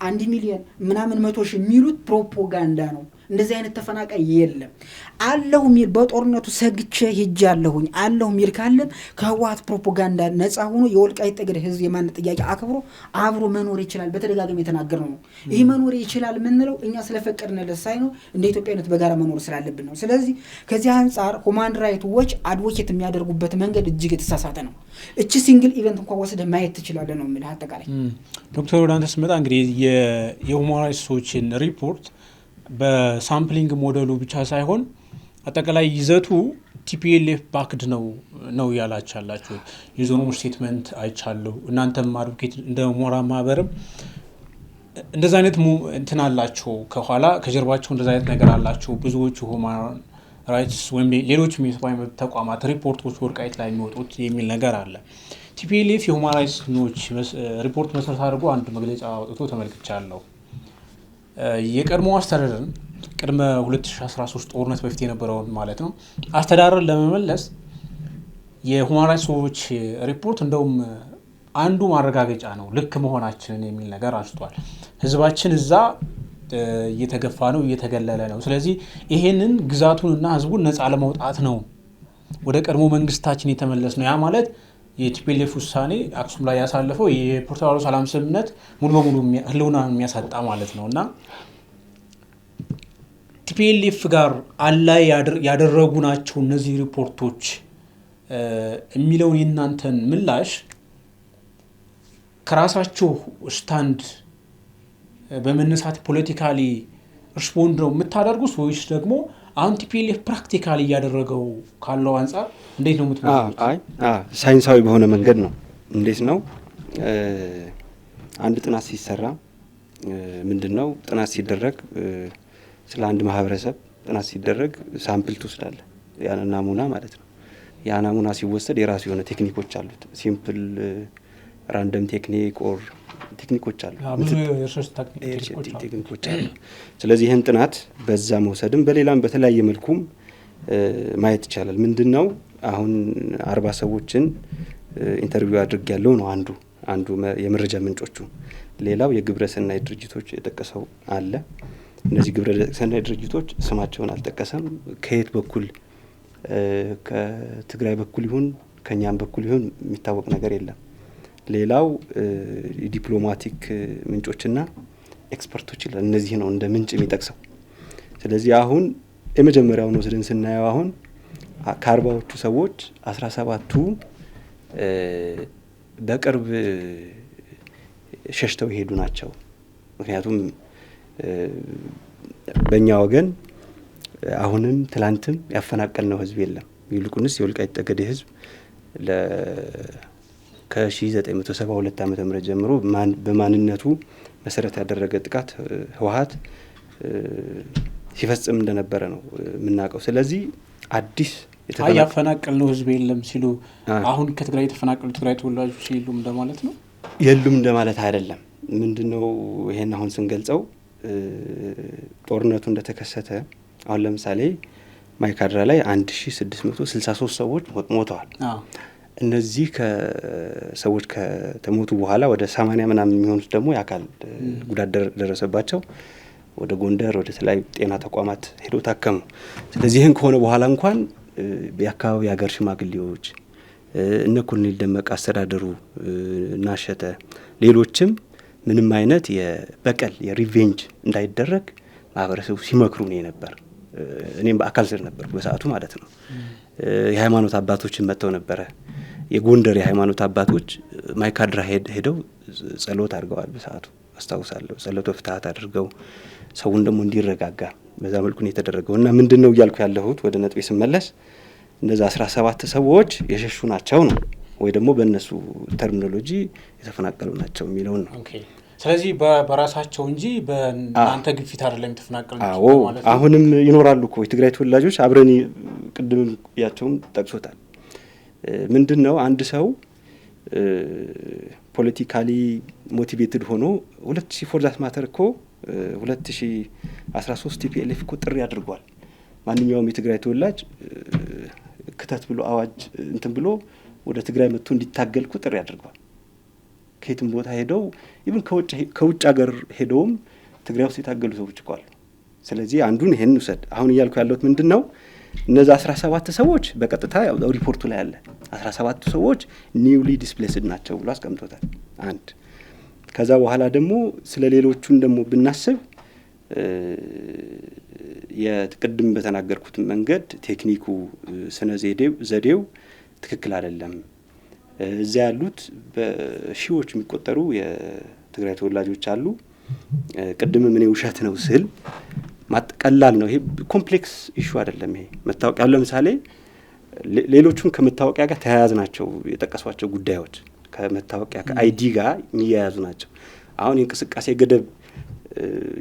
1 ሚሊዮን ምናምን 100,000 የሚሉት ፕሮፓጋንዳ ነው። እንደዚህ አይነት ተፈናቃይ የለም አለሁ ሚል በጦርነቱ ሰግቼ ሄጃለሁኝ አለሁ ሚል ካለም ከህወሓት ፕሮፓጋንዳ ነፃ ሆኖ የወልቃይት ጠገዴ ህዝብ የማንነት ጥያቄ አክብሮ አብሮ መኖር ይችላል። በተደጋጋሚ የተናገርነው ነው። ይህ መኖር ይችላል የምንለው እኛ ስለፈቀድንለት ሳይሆን እንደ ኢትዮጵያዊነት በጋራ መኖር ስላለብን ነው። ስለዚህ ከዚህ አንጻር ሁማን ራይት ዎች አድቮኬት የሚያደርጉበት መንገድ እጅግ የተሳሳተ ነው። እቺ ሲንግል ኢቨንት እንኳን ወስደህ ማየት ትችላለህ ነው የሚል አጠቃላይ ዶክተር ወደ አንተ ስመጣ እንግዲህ የሁማን ራይትስ ዎችን ሪፖርት በሳምፕሊንግ ሞዴሉ ብቻ ሳይሆን አጠቃላይ ይዘቱ ቲፒኤልኤፍ ባክድ ነው ያላቻላችሁ የዞኑ ስቴትመንት አይቻለሁ። እናንተም አድቮኬት እንደ ሞራል ማህበርም እንደዛ አይነት እንትን አላችሁ ከኋላ ከጀርባቸው እንደዛ አይነት ነገር አላችሁ። ብዙዎቹ ሁማን ራይትስ ወይም ሌሎች የሰብአዊ መብት ተቋማት ሪፖርቶች ወልቃይት ላይ የሚወጡት የሚል ነገር አለ። ቲፒኤልኤፍ የሁማን ራይትስ ኖች ሪፖርት መሰረት አድርጎ አንድ መግለጫ አውጥቶ ተመልክቻለሁ። የቀድሞ አስተዳደርን ቅድመ 2013 ጦርነት በፊት የነበረውን ማለት ነው አስተዳደርን ለመመለስ የሁማን ራይትስ ዎች ሪፖርት እንደውም አንዱ ማረጋገጫ ነው ልክ መሆናችንን የሚል ነገር አንስቷል። ህዝባችን እዛ እየተገፋ ነው፣ እየተገለለ ነው። ስለዚህ ይሄንን ግዛቱንና ህዝቡን ነፃ ለማውጣት ነው ወደ ቀድሞ መንግስታችን የተመለስ ነው። ያ ማለት የቲፒኤልኤፍ ውሳኔ አክሱም ላይ ያሳለፈው የፕሪቶሪያው ሰላም ስምምነት ሙሉ በሙሉ ህልውና የሚያሳጣ ማለት ነው እና ቲፒኤልኤፍ ጋር አላይ ያደረጉ ናቸው እነዚህ ሪፖርቶች የሚለውን የእናንተን ምላሽ ከራሳችሁ ስታንድ በመነሳት ፖለቲካሊ ሪስፖንድ ነው የምታደርጉት ወይስ ደግሞ አሁን ቲፒኤልኤፍ ፕራክቲካሊ እያደረገው ካለው አንጻር እንዴት ነው የምትመጡት? ሳይንሳዊ በሆነ መንገድ ነው። እንዴት ነው አንድ ጥናት ሲሰራ ምንድነው ጥናት ሲደረግ ስለ አንድ ማህበረሰብ ጥናት ሲደረግ ሳምፕል ትወስዳለህ፣ ያን ናሙና ማለት ነው። ያ ናሙና ሲወሰድ የራሱ የሆነ ቴክኒኮች አሉት። ሲምፕል ራንደም ቴክኒክ ኦር ቴክኒኮች አሉ፣ ብዙ ቴክኒኮች አሉ። ስለዚህ ይህን ጥናት በዛ መውሰድም በሌላም በተለያየ መልኩም ማየት ይቻላል። ምንድነው አሁን 40 ሰዎችን ኢንተርቪው አድርግ ያለው ነው አንዱ የመረጃ ምንጮቹ። ሌላው የግብረ ሰናይ ድርጅቶች የጠቀሰው አለ። እነዚህ ግብረ ሰናይ ድርጅቶች ስማቸውን አልጠቀሰም። ከየት በኩል ከትግራይ በኩል ይሁን ከኛም በኩል ይሁን የሚታወቅ ነገር የለም። ሌላው ዲፕሎማቲክ ምንጮችና ኤክስፐርቶች ይላል። እነዚህ ነው እንደ ምንጭ የሚጠቅሰው። ስለዚህ አሁን የመጀመሪያውን ወስደን ስናየው አሁን ከ40ዎቹ ሰዎች 17ቱ በቅርብ ሸሽተው የሄዱ ናቸው። ምክንያቱም በእኛ ወገን አሁንም ትላንትም ያፈናቀልነው ህዝብ የለም። ይልቁንስ የወልቃይት ጠገዴ ህዝብ ከ1972 ዓ.ም ጀምሮ በማንነቱ መሰረት ያደረገ ጥቃት ህወሓት ሲፈጽም እንደነበረ ነው የምናውቀው። ስለዚህ አዲስ ያፈናቀልነው ህዝብ የለም ሲሉ አሁን ከትግራይ የተፈናቀሉ ትግራይ ተወላጆች የሉም እንደማለት ነው? የሉም እንደማለት አይደለም። ምንድነው ይሄን አሁን ስንገልጸው ጦርነቱ እንደተከሰተ አሁን ለምሳሌ ማይካድራ ላይ 1663 ሰዎች ሞተዋል። እነዚህ ከሰዎች ከተሞቱ በኋላ ወደ 80 ምናምን የሚሆኑት ደግሞ የአካል ጉዳት ደረሰባቸው ወደ ጎንደር ወደ ተለያዩ ጤና ተቋማት ሄደው ታከሙ። ስለዚህ ይህን ከሆነ በኋላ እንኳን የአካባቢ የሀገር ሽማግሌዎች እነ ኮሎኔል ደመቀ አስተዳደሩ ናሸተ ሌሎችም ምንም አይነት የበቀል የሪቬንጅ እንዳይደረግ ማህበረሰቡ ሲመክሩ ነው ነበር። እኔም በአካል ስር ነበር በሰዓቱ ማለት ነው። የሃይማኖት አባቶችን መጥተው ነበረ። የጎንደር የሃይማኖት አባቶች ማይካድራ ሄደው ጸሎት አድርገዋል በሰዓቱ አስታውሳለሁ። ጸሎተ ፍትሐት አድርገው ሰውን ደግሞ እንዲረጋጋ በዛ መልኩ ነው የተደረገው። እና ምንድነው እያልኩ ያለሁት ወደ ነጥቤ ስመለስ እነዛ 17 ሰዎች የሸሹ ናቸው ነው ወይ ደግሞ በእነሱ ተርሚኖሎጂ የተፈናቀሉ ናቸው የሚለው ነው። ኦኬ። ስለዚህ በራሳቸው እንጂ በእናንተ ግፊት አይደለም የተፈናቀሉ ማለት ነው። አሁንም ይኖራሉ እኮ የትግራይ ተወላጆች አብረን ቅድም ያቸውም ጠቅሶታል። ምንድነው አንድ ሰው ፖለቲካሊ ሞቲቬትድ ሆኖ 2000 ፎር ዛት ማተር እኮ 2013 ቲፒኤልኤፍ እኮ ጥሪ አድርጓል። ማንኛውም የትግራይ ተወላጅ ክተት ብሎ አዋጅ እንትን ብሎ ወደ ትግራይ መጥቶ እንዲታገል እኮ ጥሪ አድርጓል። ከየትም ቦታ ሄደው ኢቭን ከውጭ ሀገር ሄደውም ትግራይ ውስጥ የታገሉ ሰዎች እኮ አሉ። ስለዚህ አንዱን ይሄን ውሰድ። አሁን እያልኩ ያለሁት ምንድነው እነዛ 17 ሰዎች በቀጥታ ያው ሪፖርቱ ላይ አለ 17 ሰዎች ኒውሊ ዲስፕሌስድ ናቸው ብሎ አስቀምጦታል። አንድ ከዛ በኋላ ደግሞ ስለ ሌሎቹን ደግሞ ብናስብ የቅድም በተናገርኩት መንገድ ቴክኒኩ ስነ ዘዴው ትክክል አይደለም። እዛ ያሉት በሺዎች የሚቆጠሩ የትግራይ ተወላጆች አሉ። ቅድም ምን ውሸት ነው ስል ቀላል ነው። ይሄ ኮምፕሌክስ ኢሹ አይደለም። ይሄ መታወቂያ ለምሳሌ ሌሎቹን ከመታወቂያ ጋር ተያያዝ ናቸው የጠቀሷቸው ጉዳዮች ከመታወቂያ ከአይዲ ጋር የሚያያዙ ናቸው። አሁን የእንቅስቃሴ ገደብ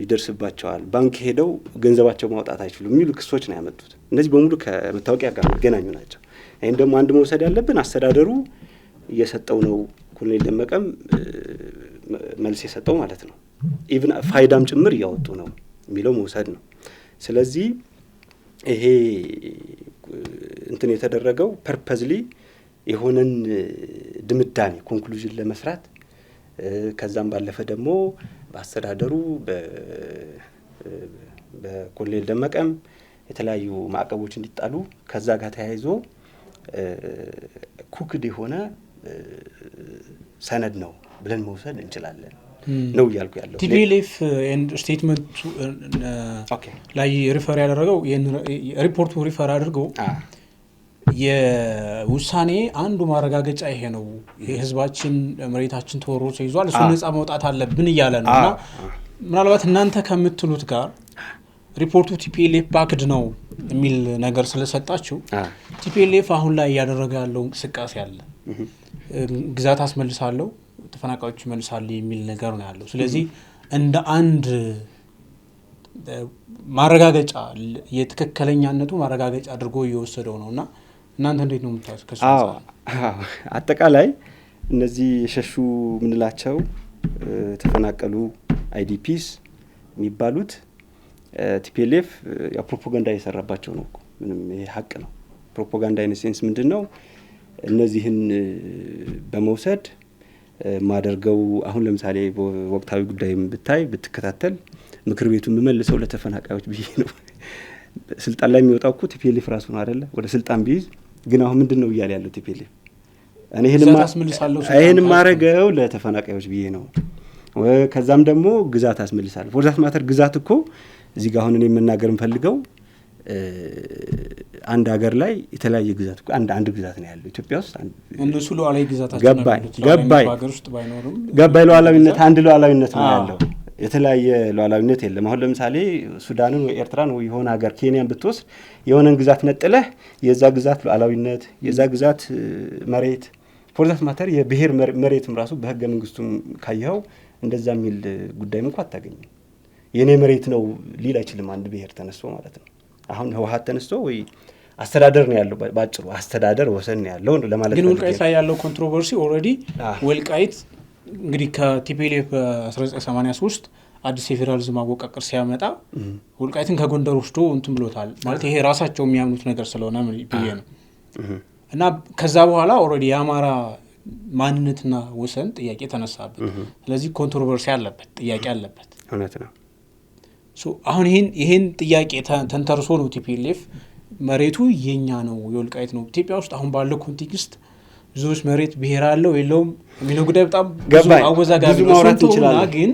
ይደርስባቸዋል፣ ባንክ ሄደው ገንዘባቸው ማውጣት አይችሉም የሚሉ ክሶች ነው ያመጡት። እነዚህ በሙሉ ከመታወቂያ ጋር የሚገናኙ ናቸው። ይሄን ደግሞ አንድ መውሰድ ያለብን አስተዳደሩ እየሰጠው ነው። ኮሎኔል ደመቀም መልስ የሰጠው ማለት ነው። ኢቭን ፋይዳም ጭምር እያወጡ ነው የሚለው መውሰድ ነው። ስለዚህ ይሄ እንትን የተደረገው ፐርፐዝሊ የሆነን ድምዳሜ ኮንክሉዥን ለመስራት ከዛም ባለፈ ደግሞ በአስተዳደሩ በኮሎኔል ደመቀም የተለያዩ ማዕቀቦች እንዲጣሉ ከዛ ጋር ተያይዞ ኩክድ የሆነ ሰነድ ነው ብለን መውሰድ እንችላለን ነው እያልኩ ያለው። ቲፒኤልኤፍ ኤንድ ስቴትመንቱ ላይ ሪፈር ያደረገው ሪፖርቱ ሪፈር አድርገው የውሳኔ አንዱ ማረጋገጫ ይሄ ነው፣ የህዝባችን መሬታችን ተወሮ ተይዟል፣ እሱ ነጻ መውጣት አለብን እያለ ነው። እና ምናልባት እናንተ ከምትሉት ጋር ሪፖርቱ ቲፒኤልኤፍ ባክድ ነው የሚል ነገር ስለሰጣችሁ ቲፒኤልኤፍ አሁን ላይ እያደረገ ያለው እንቅስቃሴ አለ፣ ግዛት አስመልሳለሁ፣ ተፈናቃዮች መልሳለሁ የሚል ነገር ነው ያለው። ስለዚህ እንደ አንድ ማረጋገጫ የትክክለኛነቱ ማረጋገጫ አድርጎ እየወሰደው ነውና እናንተ እንዴት ነው የምታዩት? አጠቃላይ እነዚህ የሸሹ ምንላቸው ተፈናቀሉ አይዲፒስ የሚባሉት ቲፒኤልኤፍ ፕሮፓጋንዳ እየሰራባቸው ነው። ምንም ይሄ ሀቅ ነው። ፕሮፓጋንዳ ኢን ሴንስ ምንድነው? እነዚህን በመውሰድ ማደርገው አሁን ለምሳሌ ወቅታዊ ጉዳይም ብትከታተል ምክር ቤቱ የምመልሰው ለተፈናቃዮች ብዬ ነው። ስልጣን ላይ የሚወጣው እኮ ቲፒኤልኤፍ ራሱ ነው አይደለ? ወደ ስልጣን ቢይዝ ግን አሁን ምንድነው እያለ ያለው ቲፒኤልኤፍ? እኔ ይሄን ማረገው ለተፈናቃዮች ብዬ ነው። ከዛም ደግሞ ግዛት አስመልሳለሁ። ፎር ዛት ማተር ግዛት እኮ እዚህ ጋር አሁን እኔ መናገር እንፈልገው አንድ ሀገር ላይ የተለያየ ግዛት እኮ አንድ ግዛት ነው ያለው ኢትዮጵያ ውስጥ። እነሱ ሉዓላዊ ግዛታቸው ገባይ ሉዓላዊነት አንድ ሉዓላዊነት ነው ያለው። የተለያየ ሉዓላዊነት የለም። አሁን ለምሳሌ ሱዳንን ወይ ኤርትራን ወይ የሆነ ሀገር ኬንያን ብትወስድ የሆነን ግዛት ነጥለህ የዛ ግዛት ሉዓላዊነት የዛ ግዛት መሬት ፎር ዛት ማተር የብሔር መሬትም ራሱ በህገ መንግስቱም ካየኸው እንደዛ የሚል ጉዳይም እንኳን አታገኝም። የኔ መሬት ነው ሊል አይችልም አንድ ብሔር ተነስቶ ማለት ነው። አሁን ህወሓት ተነስቶ ወይ አስተዳደር ነው ያለው፣ ባጭሩ አስተዳደር ወሰን ነው ያለው ለማለት ነው። ግን ወልቃይት ላይ ያለው ኮንትሮቨርሲ ኦልሬዲ ወልቃይት እንግዲህ ከቲፒኤልኤፍ በ1983 አዲስ የፌዴራሊዝም አወቃቀር ሲያመጣ ወልቃይትን ከጎንደር ወስዶ እንትን ብሎታል ማለት ይሄ ራሳቸው የሚያምኑት ነገር ስለሆነ ብዬ ነው። እና ከዛ በኋላ ኦልሬዲ የአማራ ማንነትና ወሰን ጥያቄ ተነሳበት። ስለዚህ ኮንትሮቨርሲ አለበት፣ ጥያቄ አለበት። እውነት ነው። አሁን ይሄን ጥያቄ ተንተርሶ ነው ቲፒኤልኤፍ መሬቱ የኛ ነው የወልቃይት ነው። ኢትዮጵያ ውስጥ አሁን ባለው ኮንቴክስት ብዙዎች መሬት ብሔር አለው የለውም የሚለው ጉዳይ በጣም ብዙ አወዛጋቢ ነው። ግን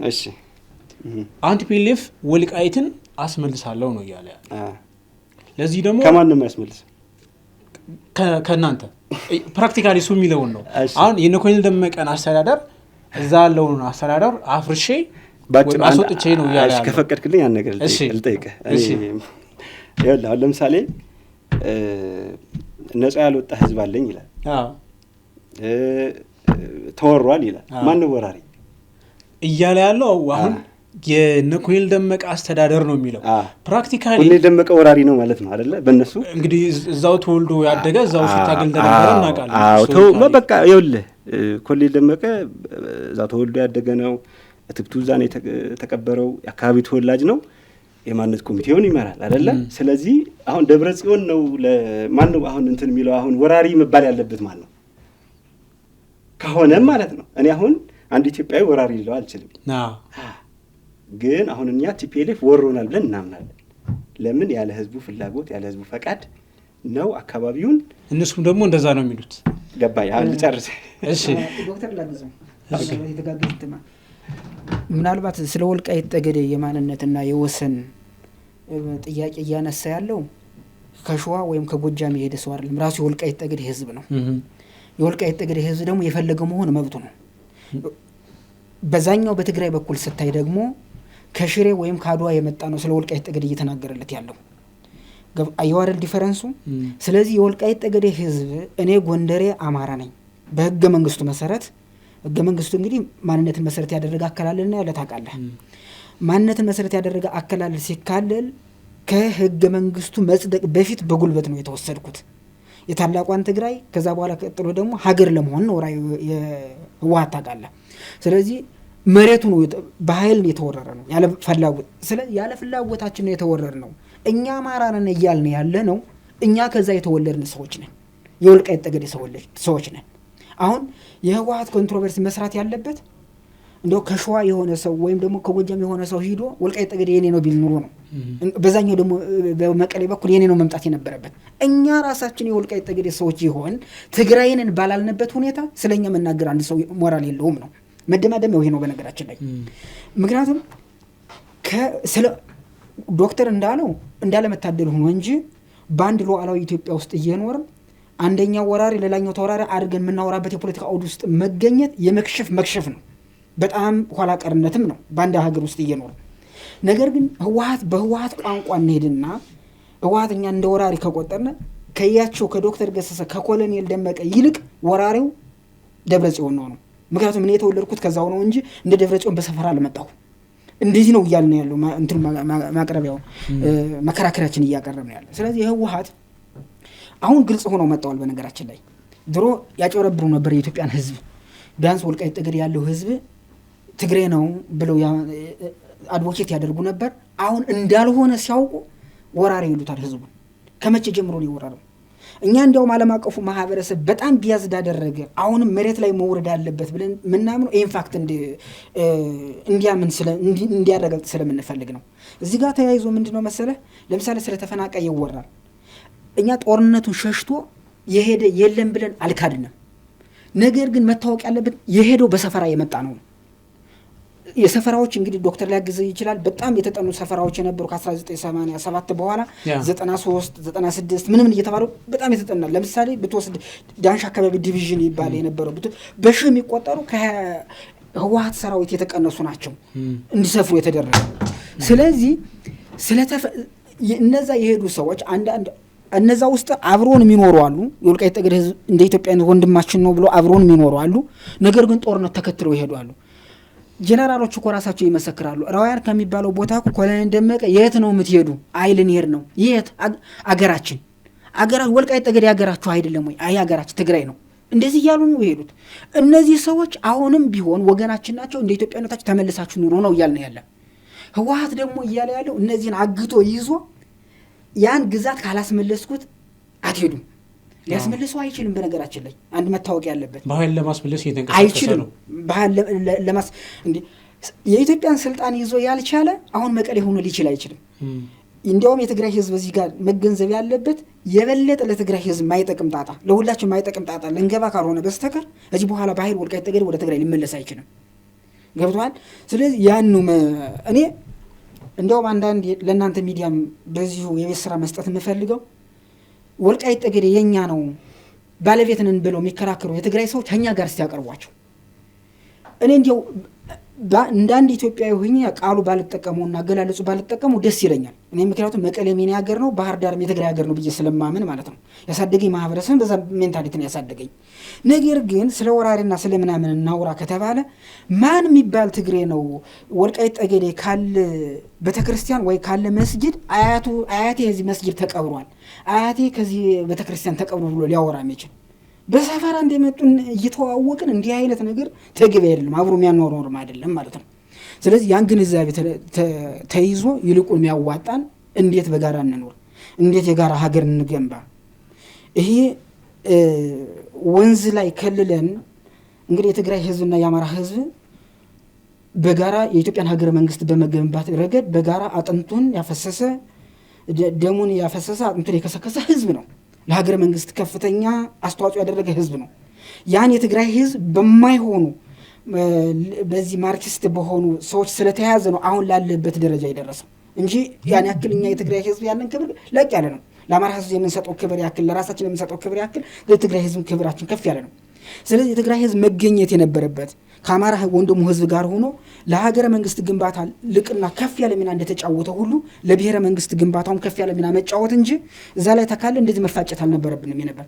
አሁን ቲፒኤልኤፍ ወልቃይትን አስመልሳለሁ ነው እያለ ለዚህ ደግሞ ከማንም ያስመልስ ከእናንተ ፕራክቲካሊ እሱ የሚለውን ነው። አሁን የነ ኮሎኔል ደመቀን አስተዳደር እዛ ያለውን አስተዳደር አፍርሼ ማስወጥቼ ነው እያለ ያለው። ከፈቀድክልኝ ያን ነገር ልጠይቅህ። ይኸውልህ አሁን ለምሳሌ ነፃ ያልወጣ ህዝብ አለኝ ይላል። ተወሯል ይላል። ማን ወራሪ እያለ ያለው አሁን የነ ኮሎኔል ደመቀ አስተዳደር ነው የሚለው። ፕራክቲካሊ ኮሎኔል ደመቀ ወራሪ ነው ማለት ነው አይደለ? በእነሱ እንግዲህ እዛው ተወልዶ ያደገ እዛው ሲታገል እንደነበረ እናውቃለን። በቃ ይኸውልህ ኮሎኔል ደመቀ እዛው ተወልዶ ያደገ ነው። እትብቱ እዛ ነው የተቀበረው። የአካባቢ ተወላጅ ነው። የማንነት ኮሚቴውን ይመራል አይደለ? ስለዚህ አሁን ደብረ ጽዮን ነው ለማን ነው አሁን እንትን የሚለው አሁን ወራሪ መባል ያለበት ማን ነው ከሆነም ማለት ነው። እኔ አሁን አንድ ኢትዮጵያዊ ወራሪ ሊለው አልችልም። ግን አሁን እኛ ቲፒኤልኤፍ ወሮናል ብለን እናምናለን። ለምን? ያለ ህዝቡ ፍላጎት ያለ ህዝቡ ፈቃድ ነው አካባቢውን። እነሱም ደግሞ እንደዛ ነው የሚሉት። ገባኝ። አሁን ልጨርስ። እሺ ዶክተር ላግዘው የተጋገዝተማ ምናልባት ስለ ወልቃይት ጠገዴ የማንነትና የወሰን ጥያቄ እያነሳ ያለው ከሸዋ ወይም ከጎጃም የሄደ ሰው አይደለም። ራሱ የወልቃይት ጠገዴ ህዝብ ነው። የወልቃይት ጠገዴ ህዝብ ደግሞ የፈለገው መሆን መብቱ ነው። በዛኛው በትግራይ በኩል ስታይ ደግሞ ከሽሬ ወይም ከአድዋ የመጣ ነው ስለ ወልቃይት ጠገዴ እየተናገረለት ያለው። አየዋረል ዲፈረንሱ። ስለዚህ የወልቃይት ጠገዴ ህዝብ እኔ ጎንደሬ አማራ ነኝ በህገ መንግስቱ መሰረት ህገ መንግስቱ እንግዲህ ማንነትን መሰረት ያደረገ አከላለልና ያለ ታውቃለህ። ማንነትን መሰረት ያደረገ አከላለል ሲካለል ከህገ መንግስቱ መጽደቅ በፊት በጉልበት ነው የተወሰድኩት የታላቋን ትግራይ። ከዛ በኋላ ቀጥሎ ደግሞ ሀገር ለመሆን ነው ራይ የህወሓት ታውቃለህ። ስለዚህ መሬቱ ነው በኃይል የተወረረ ነው ያለ ፍላጎት። ስለዚህ ያለ ፍላጎታችን ነው የተወረረ ነው። እኛ አማራ ነን እያልን ያለ ነው። እኛ ከዛ የተወለድን ሰዎች ነን። የወልቃይት ጠገዴ ሰዎች ነን። አሁን የህወሓት ኮንትሮቨርሲ መስራት ያለበት እንደው ከሸዋ የሆነ ሰው ወይም ደግሞ ከጎጃም የሆነ ሰው ሂዶ ወልቃይት ጠገዴ የኔ ነው ቢል ኑሮ ነው። በዛኛው ደግሞ በመቀሌ በኩል የኔ ነው መምጣት የነበረበት። እኛ ራሳችን የወልቃይት ጠገዴ ሰዎች ይሆን ትግራይንን ባላልንበት ሁኔታ ስለኛ መናገር አንድ ሰው ሞራል የለውም ነው መደማደሚያው። ይሄ ነው በነገራችን ላይ። ምክንያቱም ስለ ዶክተር እንዳለ መታደል ሆኖ እንጂ በአንድ ሉዓላዊ ኢትዮጵያ ውስጥ እየኖርን አንደኛው ወራሪ ሌላኛው ተወራሪ አድርገን የምናወራበት የፖለቲካ አውድ ውስጥ መገኘት መክሸፍ ነው። በጣም ኋላ ቀርነትም ነው በአንድ ሀገር ውስጥ እየኖርን። ነገር ግን በህወሓት ቋንቋ እንሄድና ህወሓት እኛ እንደ ወራሪ ከቆጠርነ ከያቸው ከዶክተር ገሰሰ ከኮሎኔል ደመቀ ይልቅ ወራሪው ደብረጽዮን ነው። ምክንያቱም እኔ የተወለድኩት ከዛው ነው እንጂ እንደ ደብረጽዮን በሰፈራ አልመጣሁ። እንደዚህ ነው እያልን ያለው እንትን ማቅረቢያው መከራከሪያችን እያቀረብን ያለ። ስለዚህ ህወሓት አሁን ግልጽ ሆነው መጣዋል። በነገራችን ላይ ድሮ ያጨረብሩ ነበር የኢትዮጵያን ህዝብ። ቢያንስ ወልቃይት ጠገዴ ያለው ህዝብ ትግሬ ነው ብለው አድቮኬት ያደርጉ ነበር። አሁን እንዳልሆነ ሲያውቁ ወራሪ ይሉታል ህዝቡ። ከመቼ ጀምሮ ነው የወራረው? እኛ እንዲያውም ዓለም አቀፉ ማህበረሰብ በጣም ቢያዝድ አደረገ። አሁንም መሬት ላይ መውረድ አለበት ብለን ምናምነው ኢንፋክት እንዲያረጋግጥ ስለምንፈልግ ነው። እዚህ ጋር ተያይዞ ምንድነው መሰለህ፣ ለምሳሌ ስለተፈናቃይ ይወራል። እኛ ጦርነቱን ሸሽቶ የሄደ የለም ብለን አልካድንም። ነገር ግን መታወቅ ያለበት የሄደው በሰፈራ የመጣ ነው። የሰፈራዎች እንግዲህ ዶክተር ሊያግዝ ይችላል። በጣም የተጠኑ ሰፈራዎች የነበሩ ከ1987 በኋላ 93 96 ምንም እየተባሉ በጣም የተጠናል። ለምሳሌ ብትወስድ ዳንሻ አካባቢ ዲቪዥን ይባል የነበረው በሺህ የሚቆጠሩ ከህወሓት ሰራዊት የተቀነሱ ናቸው እንዲሰፍሩ የተደረገ። ስለዚህ እነዛ የሄዱ ሰዎች አንዳንድ እነዛ ውስጥ አብሮን የሚኖሩ አሉ። የወልቃይት ጠገዴ ህዝብ እንደ ኢትዮጵያዊነት ወንድማችን ነው ብሎ አብሮን የሚኖሩ አሉ። ነገር ግን ጦርነት ተከትለው ይሄዱ አሉ። ጄኔራሎች እኮ ራሳቸው ይመሰክራሉ። ራውያን ከሚባለው ቦታ ኮሎኔል ደመቀ የት ነው የምትሄዱ? አይልን ሄድ ነው። የት አገራችን ወልቃይት ጠገዴ አገራችሁ አይደለም ወይ? አይ አገራችን ትግራይ ነው። እንደዚህ እያሉ ነው የሄዱት። እነዚህ ሰዎች አሁንም ቢሆን ወገናችን ናቸው። እንደ ኢትዮጵያነታችሁ ተመልሳችሁ ኑሮ ነው እያልን ያለ። ህወሓት ደግሞ እያለ ያለው እነዚህን አግቶ ይዞ ያን ግዛት ካላስመለስኩት አትሄዱም። ሊያስመልሰው አይችልም። በነገራችን ላይ አንድ መታወቅ ያለበት በኃይል ለማስመለስ እየተንቀሳቀሰ ነው። በኃይል እንዴ የኢትዮጵያን ስልጣን ይዞ ያልቻለ አሁን መቀሌ ሆኖ ሊችል አይችልም። እንዲያውም የትግራይ ህዝብ እዚህ ጋር መገንዘብ ያለበት የበለጠ ለትግራይ ህዝብ ማይጠቅም ጣጣ፣ ለሁላችን ማይጠቅም ጣጣ ለንገባ ካልሆነ በስተቀር እዚህ በኋላ በኃይል ወልቃይት ጠገዴ ወደ ትግራይ ሊመለስ አይችልም። ገብቷል? ስለዚህ ያኑ እኔ እንዲያውም አንዳንድ ለእናንተ ሚዲያም በዚሁ የቤት ስራ መስጠት የምፈልገው ወልቃይት ጠገዴ የኛ ነው ባለቤትንን ብለው የሚከራከሩ የትግራይ ሰዎች ከኛ ጋር ሲያቀርቧቸው እኔ እንዲያው እንዳንድ ኢትዮጵያዊ ሆኜ ቃሉ ባልጠቀመውና አገላለጹ ባልጠቀመው ደስ ይለኛል። እኔ ምክንያቱም መቀሌ የኔ ሀገር ነው፣ ባህር ዳርም የትግራይ ሀገር ነው ብዬ ስለማመን ማለት ነው። ያሳደገኝ ማህበረሰብ በዛ ሜንታሊቲ ነው ያሳደገኝ። ነገር ግን ስለ ወራሪና ስለ ምናምን እናውራ ከተባለ ማን የሚባል ትግሬ ነው ወልቃይት ጠገዴ ካለ ቤተክርስቲያን ወይ ካለ መስጊድ አያቴ እዚህ መስጊድ ተቀብሯል፣ አያቴ ከዚህ ቤተክርስቲያን ተቀብሮ ብሎ ሊያወራ የሚችል? በሰፈራ እንደመጡን እየተዋወቅን እንዲህ አይነት ነገር ተገቢ አይደለም፣ አብሮ የሚያኖርም አይደለም ማለት ነው። ስለዚህ ያን ግንዛቤ ተይዞ ይልቁን የሚያዋጣን እንዴት በጋራ እንኖር፣ እንዴት የጋራ ሀገር እንገንባ። ይሄ ወንዝ ላይ ከልለን እንግዲህ የትግራይ ህዝብና የአማራ ህዝብ በጋራ የኢትዮጵያን ሀገረ መንግስት በመገንባት ረገድ በጋራ አጥንቱን ያፈሰሰ ደሙን ያፈሰሰ አጥንቱን የከሰከሰ ህዝብ ነው። ለሀገረ መንግስት ከፍተኛ አስተዋጽኦ ያደረገ ህዝብ ነው። ያን የትግራይ ህዝብ በማይሆኑ በዚህ ማርክሲስት በሆኑ ሰዎች ስለተያዘ ነው አሁን ላለበት ደረጃ የደረሰው እንጂ ያን ያክል እኛ የትግራይ ህዝብ ያለን ክብር ለቅ ያለ ነው። ለአማራ ህዝብ የምንሰጠው ክብር ያክል ለራሳችን የምንሰጠው ክብር ያክል ለትግራይ ህዝብ ክብራችን ከፍ ያለ ነው። ስለዚህ የትግራይ ህዝብ መገኘት የነበረበት ከአማራ ወንድሙ ህዝብ ጋር ሆኖ ለሀገረ መንግስት ግንባታ ልቅና ከፍ ያለ ሚና እንደተጫወተ ሁሉ ለብሔረ መንግስት ግንባታውን ከፍ ያለ ሚና መጫወት እንጂ እዛ ላይ ተካለ እንደዚህ መፋጨት አልነበረብንም ነበር።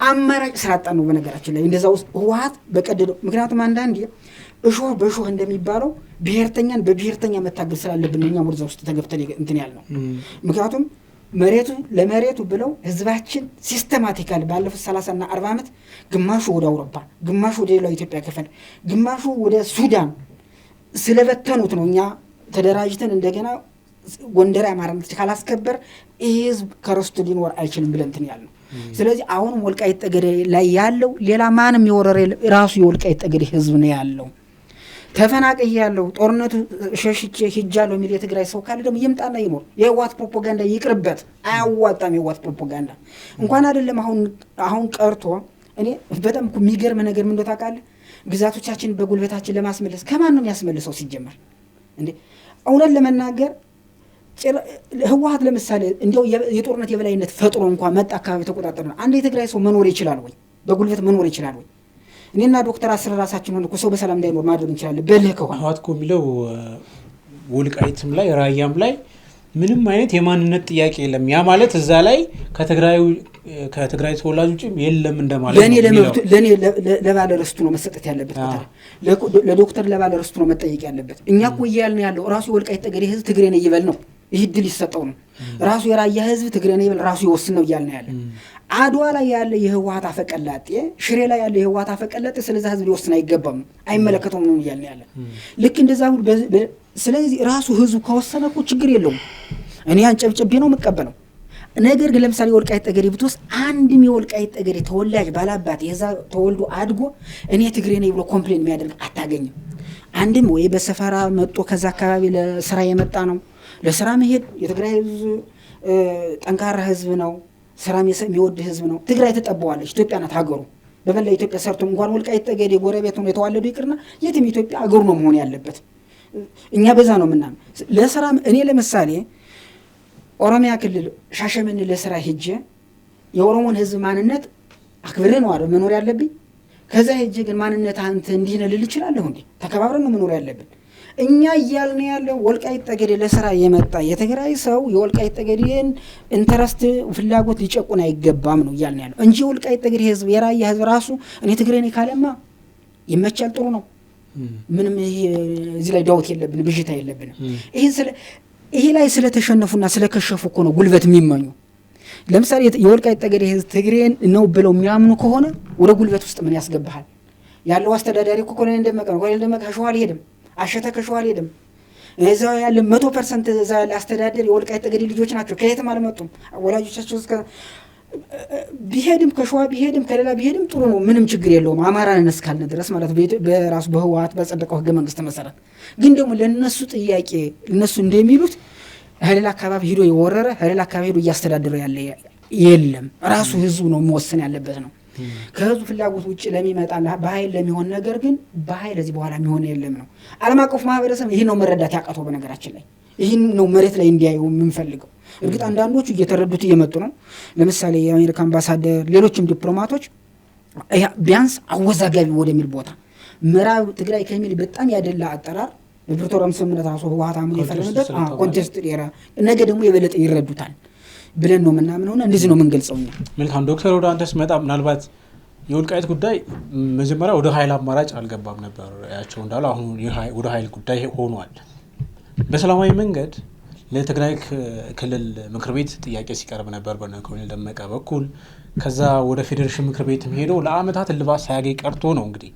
አማራጭ ስላጣን ነው። በነገራችን ላይ እንደዛ ውስጥ ህወሓት በቀደደው ምክንያቱም አንዳንዴ እሾህ በእሾህ እንደሚባለው ብሔርተኛን በብሔርተኛ መታገል ስላለብን እኛ ወደዛ ውስጥ ተገብተን እንትን ያልነው። ምክንያቱም መሬቱ ለመሬቱ ብለው ህዝባችን ሲስተማቲካሊ ባለፉት 30 እና 40 ዓመት ግማሹ ወደ አውሮፓ፣ ግማሹ ወደ ሌላው ኢትዮጵያ ክፍል፣ ግማሹ ወደ ሱዳን ስለበተኑት ነው እኛ ተደራጅተን እንደገና ጎንደር አማራነት ካላስከበር ይህ ህዝብ ከርስቱ ሊኖር አይችልም ብለን እንትን ያልነው። ስለዚህ አሁንም ወልቃይት ጠገዴ ላይ ያለው ሌላ ማንም የወረረ ራሱ የወልቃይት ጠገዴ ህዝብ ነው ያለው። ተፈናቀይ ያለው ጦርነቱ ሸሽቼ ሂጃለሁ የሚል የትግራይ ሰው ካለ ደግሞ ይምጣና ይኖር። የህወሓት ፕሮፓጋንዳ ይቅርበት፣ አያዋጣም። የህወሓት ፕሮፓጋንዳ እንኳን አይደለም አሁን ቀርቶ እኔ በጣም የሚገርም ነገር ምን እንደው ታውቃለህ? ግዛቶቻችን በጉልበታችን ለማስመለስ ከማን ነው የሚያስመልሰው ሲጀመር? እንዴ እውነት ለመናገር ህወሓት ለምሳሌ እንደው የጦርነት የበላይነት ፈጥሮ እንኳን መጣ አካባቢ ተቆጣጠረ አንድ የትግራይ ሰው መኖር ይችላል ወይ? በጉልበት መኖር ይችላል ወይ? እኔና ዶክተር አስር ራሳችን ሆነ ሰው በሰላም እንዳይኖር ማድረግ እንችላለን። በልህ ከሆነ ህወሓት እኮ የሚለው ወልቃይትም ላይ ራያም ላይ ምንም አይነት የማንነት ጥያቄ የለም። ያ ማለት እዛ ላይ ከትግራይ ተወላጅ ውጭ የለም እንደማለት ነው። ለኔ ለባለ ርስቱ ነው መሰጠት ያለበት። ለዶክተር ለባለ ርስቱ ነው መጠየቅ ያለበት። እኛ እኮ እያልን ያለው ራሱ የወልቃይት ጠገዴ ህዝብ ትግሬ ነው ይበል ነው። ይህ ድል ይሰጠው ነው። ራሱ የራያ ህዝብ ትግሬ ነው ይበል ራሱ ይወስን ነው እያልን ያለ። አድዋ ላይ ያለ የህወሓት አፈቀላጤ፣ ሽሬ ላይ ያለ የህወሓት አፈቀላጤ ስለዛ ህዝብ ሊወስን አይገባም፣ አይመለከተውም ነው እያልን ያለ። ልክ እንደዛ ሁሉ ስለዚህ ራሱ ህዝቡ ከወሰነ እኮ ችግር የለውም። እኔ አንጨብጨቤ ነው የምቀበለው። ነገር ግን ለምሳሌ የወልቃይት ጠገዴ ብትወስድ አንድም የወልቃይት ጠገዴ ተወላጅ ባላባት የዛ ተወልዶ አድጎ እኔ ትግሬ ነኝ ብሎ ኮምፕሌን የሚያደርግ አታገኝም። አንድም ወይ በሰፈራ መጥቶ ከዛ አካባቢ ለስራ የመጣ ነው። ለስራ መሄድ የትግራይ ህዝብ ጠንካራ ህዝብ ነው። ስራ የሚወድ ህዝብ ነው። ትግራይ ተጠበዋለች። ኢትዮጵያ ናት ሀገሩ። በመላ ኢትዮጵያ ሰርቶ እንኳን ወልቃይት ጠገዴ ጎረቤት ነው የተዋለዱ ይቅርና የትም ኢትዮጵያ ሀገሩ ነው መሆን ያለበት። እኛ በዛ ነው ምናምን ለስራ እኔ ለምሳሌ ኦሮሚያ ክልል ሻሸመኔ ለስራ ሄጄ የኦሮሞን ህዝብ ማንነት አክብሬ ነው አይደል መኖር ያለብኝ። ከዛ ሄጄ ግን ማንነት አንተ እንዲህ ነው ልል እችላለሁ እንዴ? ተከባብረን ነው መኖር ያለብን። እኛ እያልን ያለው ወልቃይት ጠገዴ ለስራ የመጣ የትግራይ ሰው የወልቃይት ጠገዴን ኢንተረስት ፍላጎት ሊጨቁን አይገባም ነው እያልን ያለው እንጂ ወልቃይት ጠገዴ ህዝብ የራያ ህዝብ ራሱ እኔ ትግሬ ነኝ ካለማ ይመቻል፣ ጥሩ ነው። ምንም እዚህ ላይ ዳውት የለብን፣ ብዥታ የለብንም። ይሄ ላይ ስለተሸነፉና ስለከሸፉ እኮ ነው ጉልበት የሚመኙ። ለምሳሌ የወልቃይት ጠገዴ ህዝብ ትግሬን ነው ብለው የሚያምኑ ከሆነ ወደ ጉልበት ውስጥ ምን ያስገባሃል? ያለው አስተዳዳሪ እኮ ኮሎኔል ደመቀ ነው። ኮሎኔል ደመቀ ከሸዋ አልሄድም፣ አሸተ ከሸዋ አልሄድም። እዛው ያለ 100% እዛ ያለ አስተዳደር የወልቃይት ጠገዴ ልጆች ናቸው። ከየትም አልመጡም። ወላጆቻቸው ቢሄድም ከሸዋ ቢሄድም ከሌላ ቢሄድም ጥሩ ነው፣ ምንም ችግር የለውም። አማራን እስካልን ድረስ ማለት በራሱ በህወሓት በጸደቀው ህገ መንግስት መሰረት። ግን ደግሞ ለነሱ ጥያቄ እነሱ እንደሚሉት ሌላ አካባቢ ሄዶ የወረረ ሌላ አካባቢ ሄዶ እያስተዳደረው ያለ የለም። ራሱ ህዝቡ ነው መወሰን ያለበት ነው። ከህዝቡ ፍላጎት ውጭ ለሚመጣ በኃይል ለሚሆን ነገር ግን በኃይል እዚህ በኋላ የሚሆን የለም ነው። ዓለም አቀፉ ማህበረሰብ ይህን ነው መረዳት ያቃተው። በነገራችን ላይ ይህን ነው መሬት ላይ እንዲያዩ የምንፈልገው። እርግጥ አንዳንዶቹ እየተረዱት እየመጡ ነው። ለምሳሌ የአሜሪካ አምባሳደር፣ ሌሎችም ዲፕሎማቶች ቢያንስ አወዛጋቢ ወደሚል ቦታ ምዕራብ ትግራይ ከሚል በጣም ያደላ አጠራር በፕሪቶሪያም ስምምነት ራሱ ህወሓት አምኖ የፈረመበት ኮንቴስት ኤራ ነገ ደግሞ የበለጠ ይረዱታል ብለን ነው ምናምነውና እንደዚህ ነው የምንገልጸው። መልካም ዶክተር ወደ አንተ ስመጣ ምናልባት የወልቃይት ጉዳይ መጀመሪያ ወደ ኃይል አማራጭ አልገባም ነበር ያቸው እንዳሉ አሁን ወደ ኃይል ጉዳይ ሆኗል። በሰላማዊ መንገድ ለትግራይ ክልል ምክር ቤት ጥያቄ ሲቀርብ ነበር በኮሎኔል ደመቀ በኩል። ከዛ ወደ ፌዴሬሽን ምክር ቤት ሄደው ለአመታት እልባት ሳያገኝ ቀርቶ ነው እንግዲህ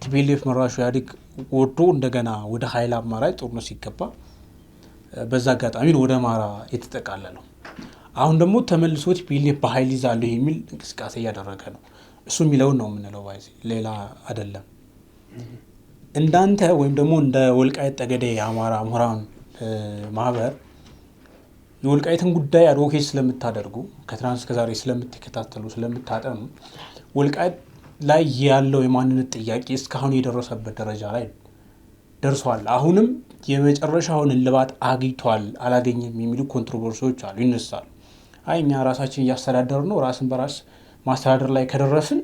ቲፒኤልኤፍ መራሹ ኢህአዴግ ወርዶ እንደገና ወደ ኃይል አማራጭ ጦርነት ሲገባ በዛ አጋጣሚ ወደ አማራ የተጠቃለለው። አሁን ደግሞ ተመልሶ ቲፒኤልኤፍ በኃይል ይዛለሁ የሚል እንቅስቃሴ እያደረገ ነው። እሱ የሚለውን ነው የምንለው፣ ባይዚ ሌላ አይደለም። እንዳንተ ወይም ደግሞ እንደ ወልቃይት ጠገዴ የአማራ ምሁራን ማህበር የወልቃይትን ጉዳይ አድቮኬት ስለምታደርጉ ከትናንት እስከ ዛሬ ስለምትከታተሉ ስለምታጠኑ ወልቃይት ላይ ያለው የማንነት ጥያቄ እስካሁን የደረሰበት ደረጃ ላይ ደርሷል፣ አሁንም የመጨረሻውን እልባት አግኝቷል አላገኘም የሚሉ ኮንትሮቨርሲዎች አሉ፣ ይነሳሉ። አይ እኛ ራሳችን እያስተዳደር ነው፣ ራስን በራስ ማስተዳደር ላይ ከደረስን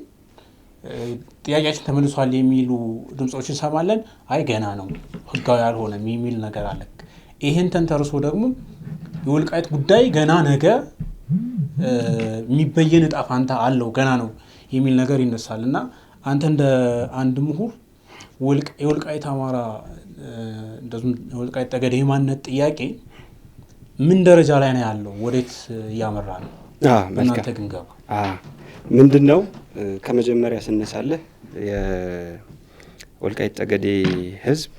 ጥያቄያችን ተመልሷል የሚሉ ድምጾችን እንሰማለን። አይ ገና ነው፣ ህጋዊ አልሆነም የሚል ነገር አለ። ይህን ተንተርሶ ደግሞ የወልቃይት ጉዳይ ገና ነገ የሚበየን እጣ ፋንታ አለው ገና ነው የሚል ነገር ይነሳል እና አንተ እንደ አንድ ምሁር የወልቃይት አማራ እንደዚሁም የወልቃይት ጠገዴ የማንነት ጥያቄ ምን ደረጃ ላይ ነው ያለው? ወዴት እያመራ ነው? እናንተ ግምገማ ምንድን ነው? ከመጀመሪያ ስነሳለህ የወልቃይት ጠገዴ ህዝብ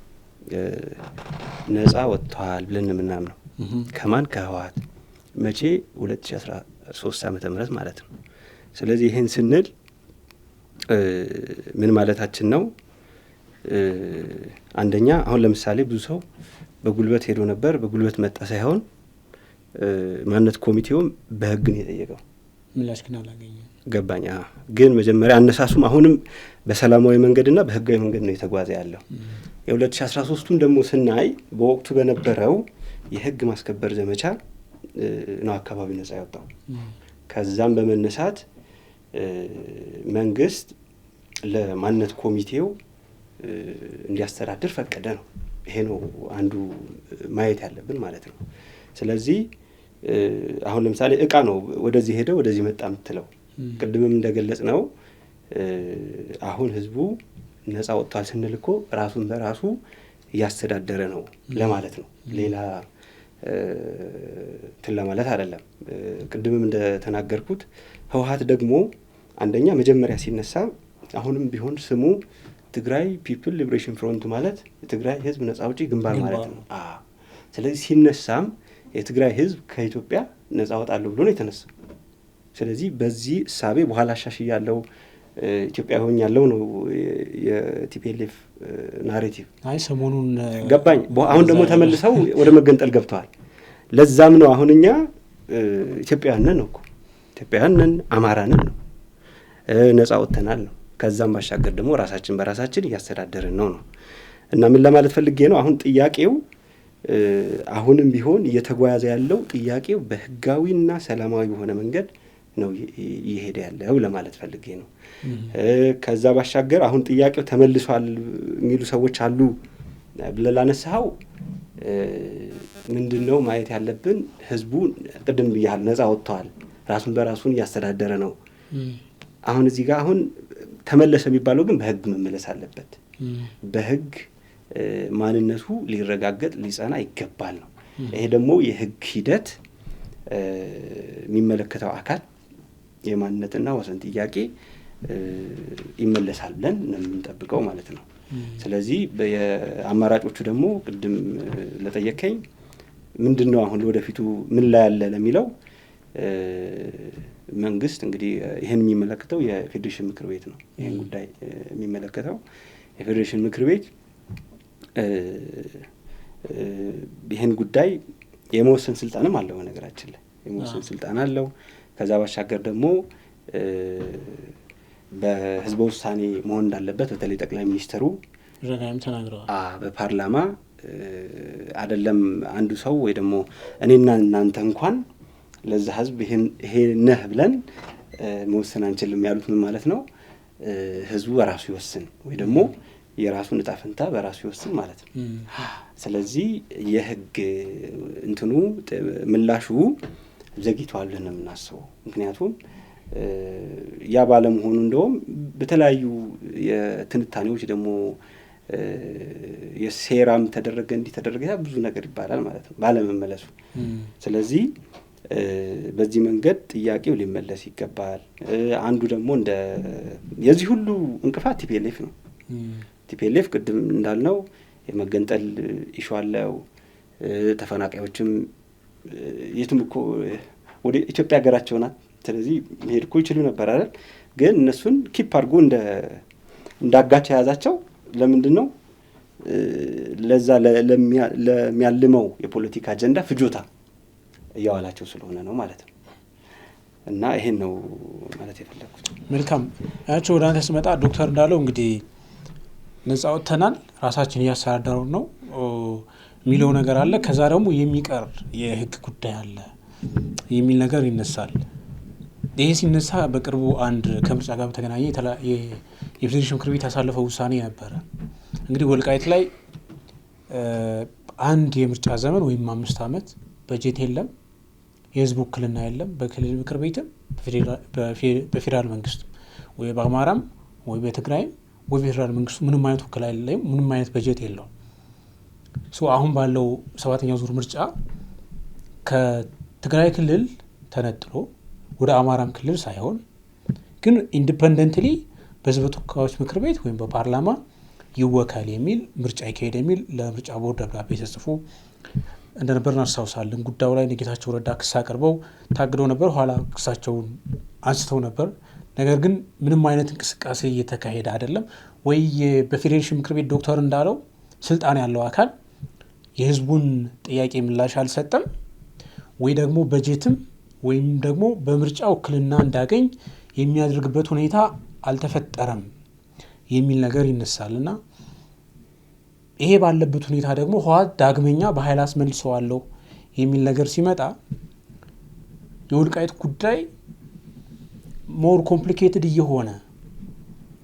ነፃ ወጥተዋል ብለን የምናምነው ከማን? ከህወሓት። መቼ? 2013 ዓመተ ምህረት ማለት ነው። ስለዚህ ይህን ስንል ምን ማለታችን ነው? አንደኛ አሁን ለምሳሌ ብዙ ሰው በጉልበት ሄዶ ነበር፣ በጉልበት መጣ ሳይሆን ማንነት ኮሚቴውም በህግ ነው የጠየቀው። ምላሽ ግን አላገኘም። ገባኝ። ግን መጀመሪያ አነሳሱም አሁንም በሰላማዊ መንገድና በህጋዊ መንገድ ነው የተጓዘ ያለው። የ2013ቱን ደግሞ ስናይ በወቅቱ በነበረው የህግ ማስከበር ዘመቻ ነው አካባቢ ነፃ ያወጣው። ከዛም በመነሳት መንግስት ለማንነት ኮሚቴው እንዲያስተዳድር ፈቀደ ነው። ይሄ ነው አንዱ ማየት ያለብን ማለት ነው። ስለዚህ አሁን ለምሳሌ እቃ ነው ወደዚህ ሄደ ወደዚህ መጣ የምትለው፣ ቅድምም እንደገለጽ ነው አሁን ህዝቡ ነፃ ወጥቷል ስንል እኮ ራሱን በራሱ እያስተዳደረ ነው ለማለት ነው። ሌላ እንትን ለማለት አይደለም። ቅድምም እንደተናገርኩት ህወሓት ደግሞ አንደኛ መጀመሪያ ሲነሳ አሁንም ቢሆን ስሙ ትግራይ ፒፕል ሊብሬሽን ፍሮንት ማለት የትግራይ ህዝብ ነፃ አውጪ ግንባር ማለት ነው። ስለዚህ ሲነሳም የትግራይ ህዝብ ከኢትዮጵያ ነፃ ወጣለሁ ብሎ ነው የተነሳው። ስለዚህ በዚህ እሳቤ በኋላ አሻሽያለሁ ኢትዮጵያ ሆኛለሁ ነው የቲፒኤልኤፍ ናሬቲቭ። አይ ሰሞኑን ገባኝ። አሁን ደግሞ ተመልሰው ወደ መገንጠል ገብተዋል። ለዛም ነው አሁን እኛ ኢትዮጵያውያን ነን እኮ ኢትዮጵያውያን ነን፣ አማራ ነን ነው፣ ነፃ ወጥተናል ነው። ከዛም ባሻገር ደግሞ ራሳችን በራሳችን እያስተዳደርን ነው ነው። እና ምን ለማለት ፈልጌ ነው? አሁን ጥያቄው አሁንም ቢሆን እየተጓያዘ ያለው ጥያቄው በህጋዊና ሰላማዊ በሆነ መንገድ ነው እየሄደ ያለው ለማለት ፈልጌ ነው። ከዛ ባሻገር አሁን ጥያቄው ተመልሷል የሚሉ ሰዎች አሉ ብለህ ላነሳኸው ምንድነው ማየት ያለብን? ህዝቡ ቅድም ብያለሁ ነፃ ወጥተዋል፣ ራሱን በራሱን እያስተዳደረ ነው። አሁን እዚህ ጋር አሁን ተመለሰ የሚባለው ግን በህግ መመለስ አለበት። በህግ ማንነቱ ሊረጋገጥ ሊጸና ይገባል ነው። ይሄ ደግሞ የህግ ሂደት የሚመለከተው አካል የማንነትና ወሰን ጥያቄ ይመለሳል ብለን ነው የምንጠብቀው ማለት ነው። ስለዚህ የአማራጮቹ ደግሞ ቅድም ለጠየቀኝ ምንድነው አሁን ወደፊቱ ምን ላይ ያለ ለሚለው መንግስት እንግዲህ ይህን የሚመለከተው የፌዴሬሽን ምክር ቤት ነው። ይህን ጉዳይ የሚመለከተው የፌዴሬሽን ምክር ቤት ይህን ጉዳይ የመወሰን ስልጣንም አለው። ነገራችን ላይ የመወሰን ስልጣን አለው። ከዛ ባሻገር ደግሞ በህዝበ ውሳኔ መሆን እንዳለበት በተለይ ጠቅላይ ሚኒስትሩ ተናግረዋል። በፓርላማ አይደለም አንዱ ሰው ወይ ደግሞ እኔና እናንተ እንኳን ለዛ ህዝብ ይሄ ነህ ብለን መወሰን አንችልም ያሉት ምን ማለት ነው? ህዝቡ በራሱ ይወስን ወይ ደግሞ የራሱን ዕጣ ፈንታ በራሱ ይወስን ማለት ነው። ስለዚህ የህግ እንትኑ ምላሹ ዘግይቷል ብለን ነው የምናስበው። ምክንያቱም ያ ባለመሆኑ እንደውም በተለያዩ የትንታኔዎች ደግሞ የሴራም ተደረገ እንዲህ ተደረገ ብዙ ነገር ይባላል ማለት ነው ባለመመለሱ። ስለዚህ በዚህ መንገድ ጥያቄው ሊመለስ ይገባል። አንዱ ደግሞ እንደ የዚህ ሁሉ እንቅፋት ቲፒኤልኤፍ ነው። ቲፒኤልኤፍ ቅድም እንዳልነው የመገንጠል ኢሹ አለው። ተፈናቃዮችም የትም እኮ ወደ ኢትዮጵያ ሀገራቸው ናት። ስለዚህ መሄድ እኮ ይችሉ ነበር አይደል? ግን እነሱን ኪፕ አድርጎ እንዳጋች የያዛቸው ለምንድን ነው? ለዛ ለሚያልመው የፖለቲካ አጀንዳ ፍጆታ እያዋላቸው ስለሆነ ነው ማለት ነው። እና ይሄን ነው ማለት የፈለኩት። መልካም ያቸው ወደ አንተ ስመጣ ዶክተር እንዳለው እንግዲህ ነጻ ወጥተናል፣ ራሳችን እያስተዳደሩ ነው የሚለው ነገር አለ። ከዛ ደግሞ የሚቀር የህግ ጉዳይ አለ የሚል ነገር ይነሳል። ይሄ ሲነሳ በቅርቡ አንድ ከምርጫ ጋር በተገናኘ የፌዴሬሽን ምክር ቤት ያሳለፈው ውሳኔ ነበረ። እንግዲህ ወልቃይት ላይ አንድ የምርጫ ዘመን ወይም 5 ዓመት በጀት የለም፣ የህዝብ ውክልና የለም። በክልል ምክር ቤትም በፌዴራል መንግስትም ወይ በአማራም ወይ በትግራይም ወይ በፌዴራል መንግስቱ ምንም አይነት ውክልና የለም፣ ምንም አይነት በጀት የለውም። አሁን ባለው 7ኛው ዙር ምርጫ ከትግራይ ክልል ተነጥሎ ወደ አማራም ክልል ሳይሆን ግን ኢንዲፔንደንትሊ በህዝብ ተወካዮች ምክር ቤት ወይም በፓርላማ ይወካል የሚል ምርጫ ይካሄድ የሚል ለምርጫ ቦርድ ደብዳቤ ተጽፎ እንደነበር እናስታውሳለን። ጉዳዩ ላይ ጌታቸው ረዳ ክስ አቅርበው ታግደው ነበር። ኋላ ክሳቸውን አንስተው ነበር። ነገር ግን ምንም አይነት እንቅስቃሴ እየተካሄደ አይደለም። ወይ በፌዴሬሽን ምክር ቤት ዶክተር እንዳለው ስልጣን ያለው አካል የህዝቡን ጥያቄ ምላሽ አልሰጠም፣ ወይ ደግሞ በጀትም ወይም ደግሞ በምርጫ ውክልና እንዳገኝ የሚያደርግበት ሁኔታ አልተፈጠረም የሚል ነገር ይነሳልና ይሄ ባለበት ሁኔታ ደግሞ ህወሓት ዳግመኛ በኃይል አስመልሰዋለሁ የሚል ነገር ሲመጣ የወልቃይት ጉዳይ ሞር ኮምፕሊኬትድ እየሆነ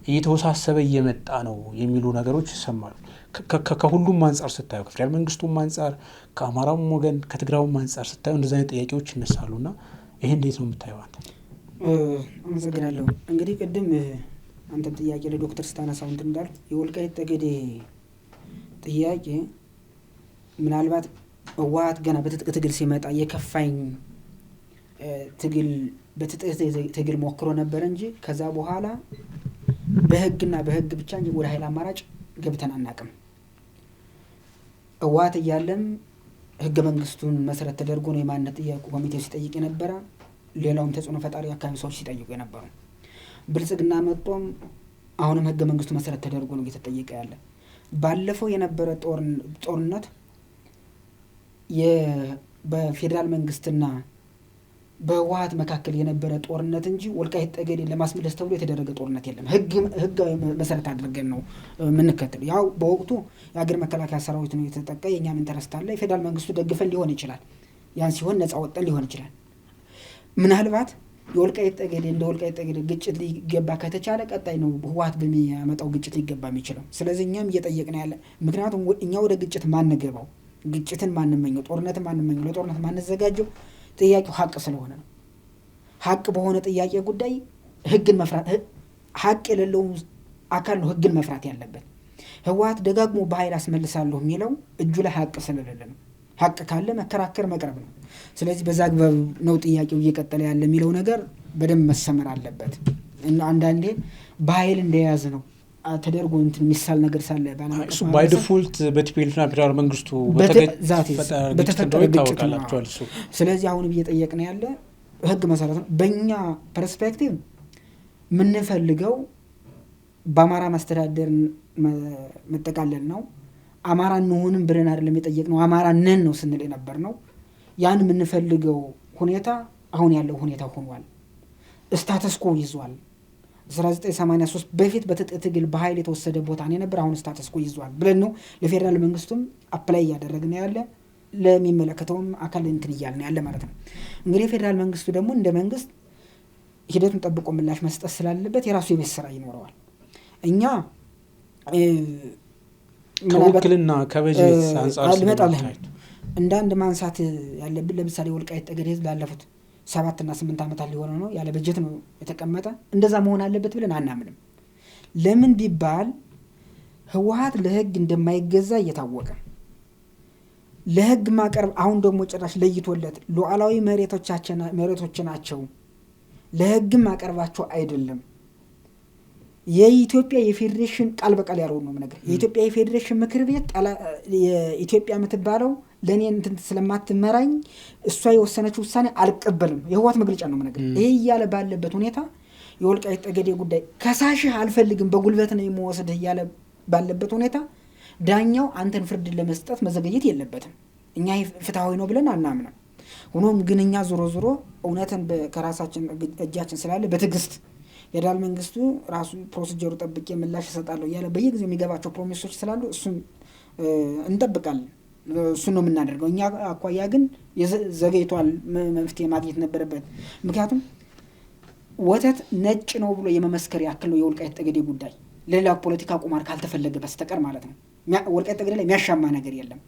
እየተወሳሰበ እየመጣ ነው የሚሉ ነገሮች ይሰማሉ። ከሁሉም አንጻር ስታዩ፣ ከፌዴራል መንግስቱም አንጻር፣ ከአማራውም ወገን ከትግራዩም አንጻር ስታዩ እንደዚህ አይነት ጥያቄዎች ይነሳሉና ይሄ እንዴት ነው የምታየው አንተ? አመሰግናለሁ። እንግዲህ ቅድም አንተም ጥያቄ ለዶክተር ስታነሳው እንትን እንዳልኩ የወልቃይት ጠገዴ ጥያቄ ምናልባት ህወሓት ገና በትጥቅ ትግል ሲመጣ የከፋኝ ትግል በትጥቅ ትግል ሞክሮ ነበር እንጂ ከዛ በኋላ በህግና በህግ ብቻ እንጂ ወደ ኃይል አማራጭ ገብተን አናውቅም። ህወሓት እያለም ህገ መንግስቱን መሰረት ተደርጎ ነው የማንነት ጥያቄ ኮሚቴው ሲጠይቅ የነበረ፣ ሌላውም ተጽዕኖ ፈጣሪ አካባቢ ሰዎች ሲጠይቁ የነበሩ። ብልጽግና መጥቶም አሁንም ህገ መንግስቱ መሰረት ተደርጎ ነው እየተጠየቀ ያለ። ባለፈው የነበረ ጦርነት በፌዴራል መንግስትና በህወሓት መካከል የነበረ ጦርነት እንጂ ወልቃይት ጠገዴ ለማስመለስ ተብሎ የተደረገ ጦርነት የለም። ህጋዊ መሰረት አድርገን ነው የምንከተል። ያው በወቅቱ የሀገር መከላከያ ሰራዊት ነው የተጠቃ፣ የእኛም ኢንተረስት አለ። የፌዴራል መንግስቱ ደግፈን ሊሆን ይችላል፣ ያን ሲሆን ነጻ ወጠን ሊሆን ይችላል። ምናልባት የወልቃይት ጠገዴ እንደ ወልቃይት ጠገዴ ግጭት ሊገባ ከተቻለ ቀጣይ ነው ህወሓት በሚያመጣው ግጭት ሊገባ የሚችለው። ስለዚህ እኛም እየጠየቅን ያለ፣ ምክንያቱም እኛ ወደ ግጭት ማንገባው፣ ግጭትን ማንመኘው፣ ጦርነትን ማንመኘው፣ ለጦርነት ማንዘጋጀው ጥያቄው ሀቅ ስለሆነ ነው። ሀቅ በሆነ ጥያቄ ጉዳይ ህግን መፍራት፣ ሀቅ የሌለው አካል ነው ህግን መፍራት ያለበት። ህወሓት ደጋግሞ በኃይል አስመልሳለሁ የሚለው እጁ ላይ ሀቅ ስለሌለ ነው። ሀቅ ካለ መከራከር መቅረብ ነው። ስለዚህ በዛ አግባብ ነው ጥያቄው እየቀጠለ ያለ የሚለው ነገር በደንብ መሰመር አለበት። እና አንዳንዴ በኃይል እንደያዝ ነው ተደርጎ እንትን ሚሳል ነገር ሳለ እሱ ባይ ዲፎልት በቲፒኤልኤፍና ፌዴራል መንግስቱ በተፈጠረ ግጭት ነው። ስለዚህ አሁንም እየጠየቅን ያለ ህግ መሰረት ነው። በእኛ ፐርስፔክቲቭ የምንፈልገው በአማራ ማስተዳደር መጠቃለል ነው። አማራ እንሆንም ብለን አይደለም የጠየቅነው፣ አማራ ነን ነው ስንል የነበር ነው። ያን የምንፈልገው ሁኔታ አሁን ያለው ሁኔታ ሆኗል። ስታተስኮ ይዟል። 1983 በፊት በትጥቅ ትግል በኃይል የተወሰደ ቦታ ነው የነበር፣ አሁን ስታተስኮ ይዟል ብለን ነው ለፌዴራል መንግስቱም አፕላይ እያደረግን ያለ፣ ለሚመለከተውም አካል እንትን እያልን ያለ ማለት ነው። እንግዲህ የፌዴራል መንግስቱ ደግሞ እንደ መንግስት ሂደቱን ጠብቆ ምላሽ መስጠት ስላለበት የራሱ የቤት ስራ ይኖረዋል። እኛ ከውክልና ከበጀት አንጻር ልመጣለህ እንደ አንድ ማንሳት ያለብን ለምሳሌ ወልቃይት ጠገዴ ህዝብ ላለፉት 7 እና 8 ዓመታት ሊሆነ ነው ያለ በጀት ነው የተቀመጠ። እንደዛ መሆን አለበት ብለን አናምንም። ለምን ቢባል ህወሓት ለህግ እንደማይገዛ እየታወቀ ለህግ ማቀርብ አሁን ደግሞ ጭራሽ ለይቶለት ሉዓላዊ መሬቶች ናቸው ለህግ ማቀርባቸው አይደለም። የኢትዮጵያ የፌዴሬሽን ቃል በቃል ያለው ነው ነገር የኢትዮጵያ የፌዴሬሽን ምክር ቤት የኢትዮጵያ የምትባለው ለኔ እንትን ስለማትመራኝ እሷ የወሰነችው ውሳኔ አልቀበልም የህወሓት መግለጫ ነው ነገር። ይሄ እያለ ባለበት ሁኔታ የወልቃይት ጠገዴ ጉዳይ ከሳሽህ አልፈልግም በጉልበት ነው የምወስድህ እያለ ባለበት ሁኔታ ዳኛው አንተን ፍርድ ለመስጠት መዘገየት የለበትም። እኛ ፍትሃዊ ነው ብለን አናምንም። ሆኖም ግን እኛ ዞሮ ዞሮ እውነትን ከራሳችን እጃችን ስላለ በትዕግስት ፌዴራል መንግስቱ ራሱ ፕሮሲጀሩ ጠብቄ ምላሽ እሰጣለሁ እያለ በየጊዜው የሚገባቸው ፕሮሚሶች ስላሉ እሱን እንጠብቃለን። እሱን ነው የምናደርገው። እኛ አኳያ ግን ዘገይቷል፣ መፍትሄ ማግኘት ነበረበት። ምክንያቱም ወተት ነጭ ነው ብሎ የመመስከር ያክል ነው የወልቃይት ጠገዴ ጉዳይ፣ ሌላ ፖለቲካ ቁማር ካልተፈለገ በስተቀር ማለት ነው። ወልቃይት ጠገዴ ላይ የሚያሻማ ነገር የለም።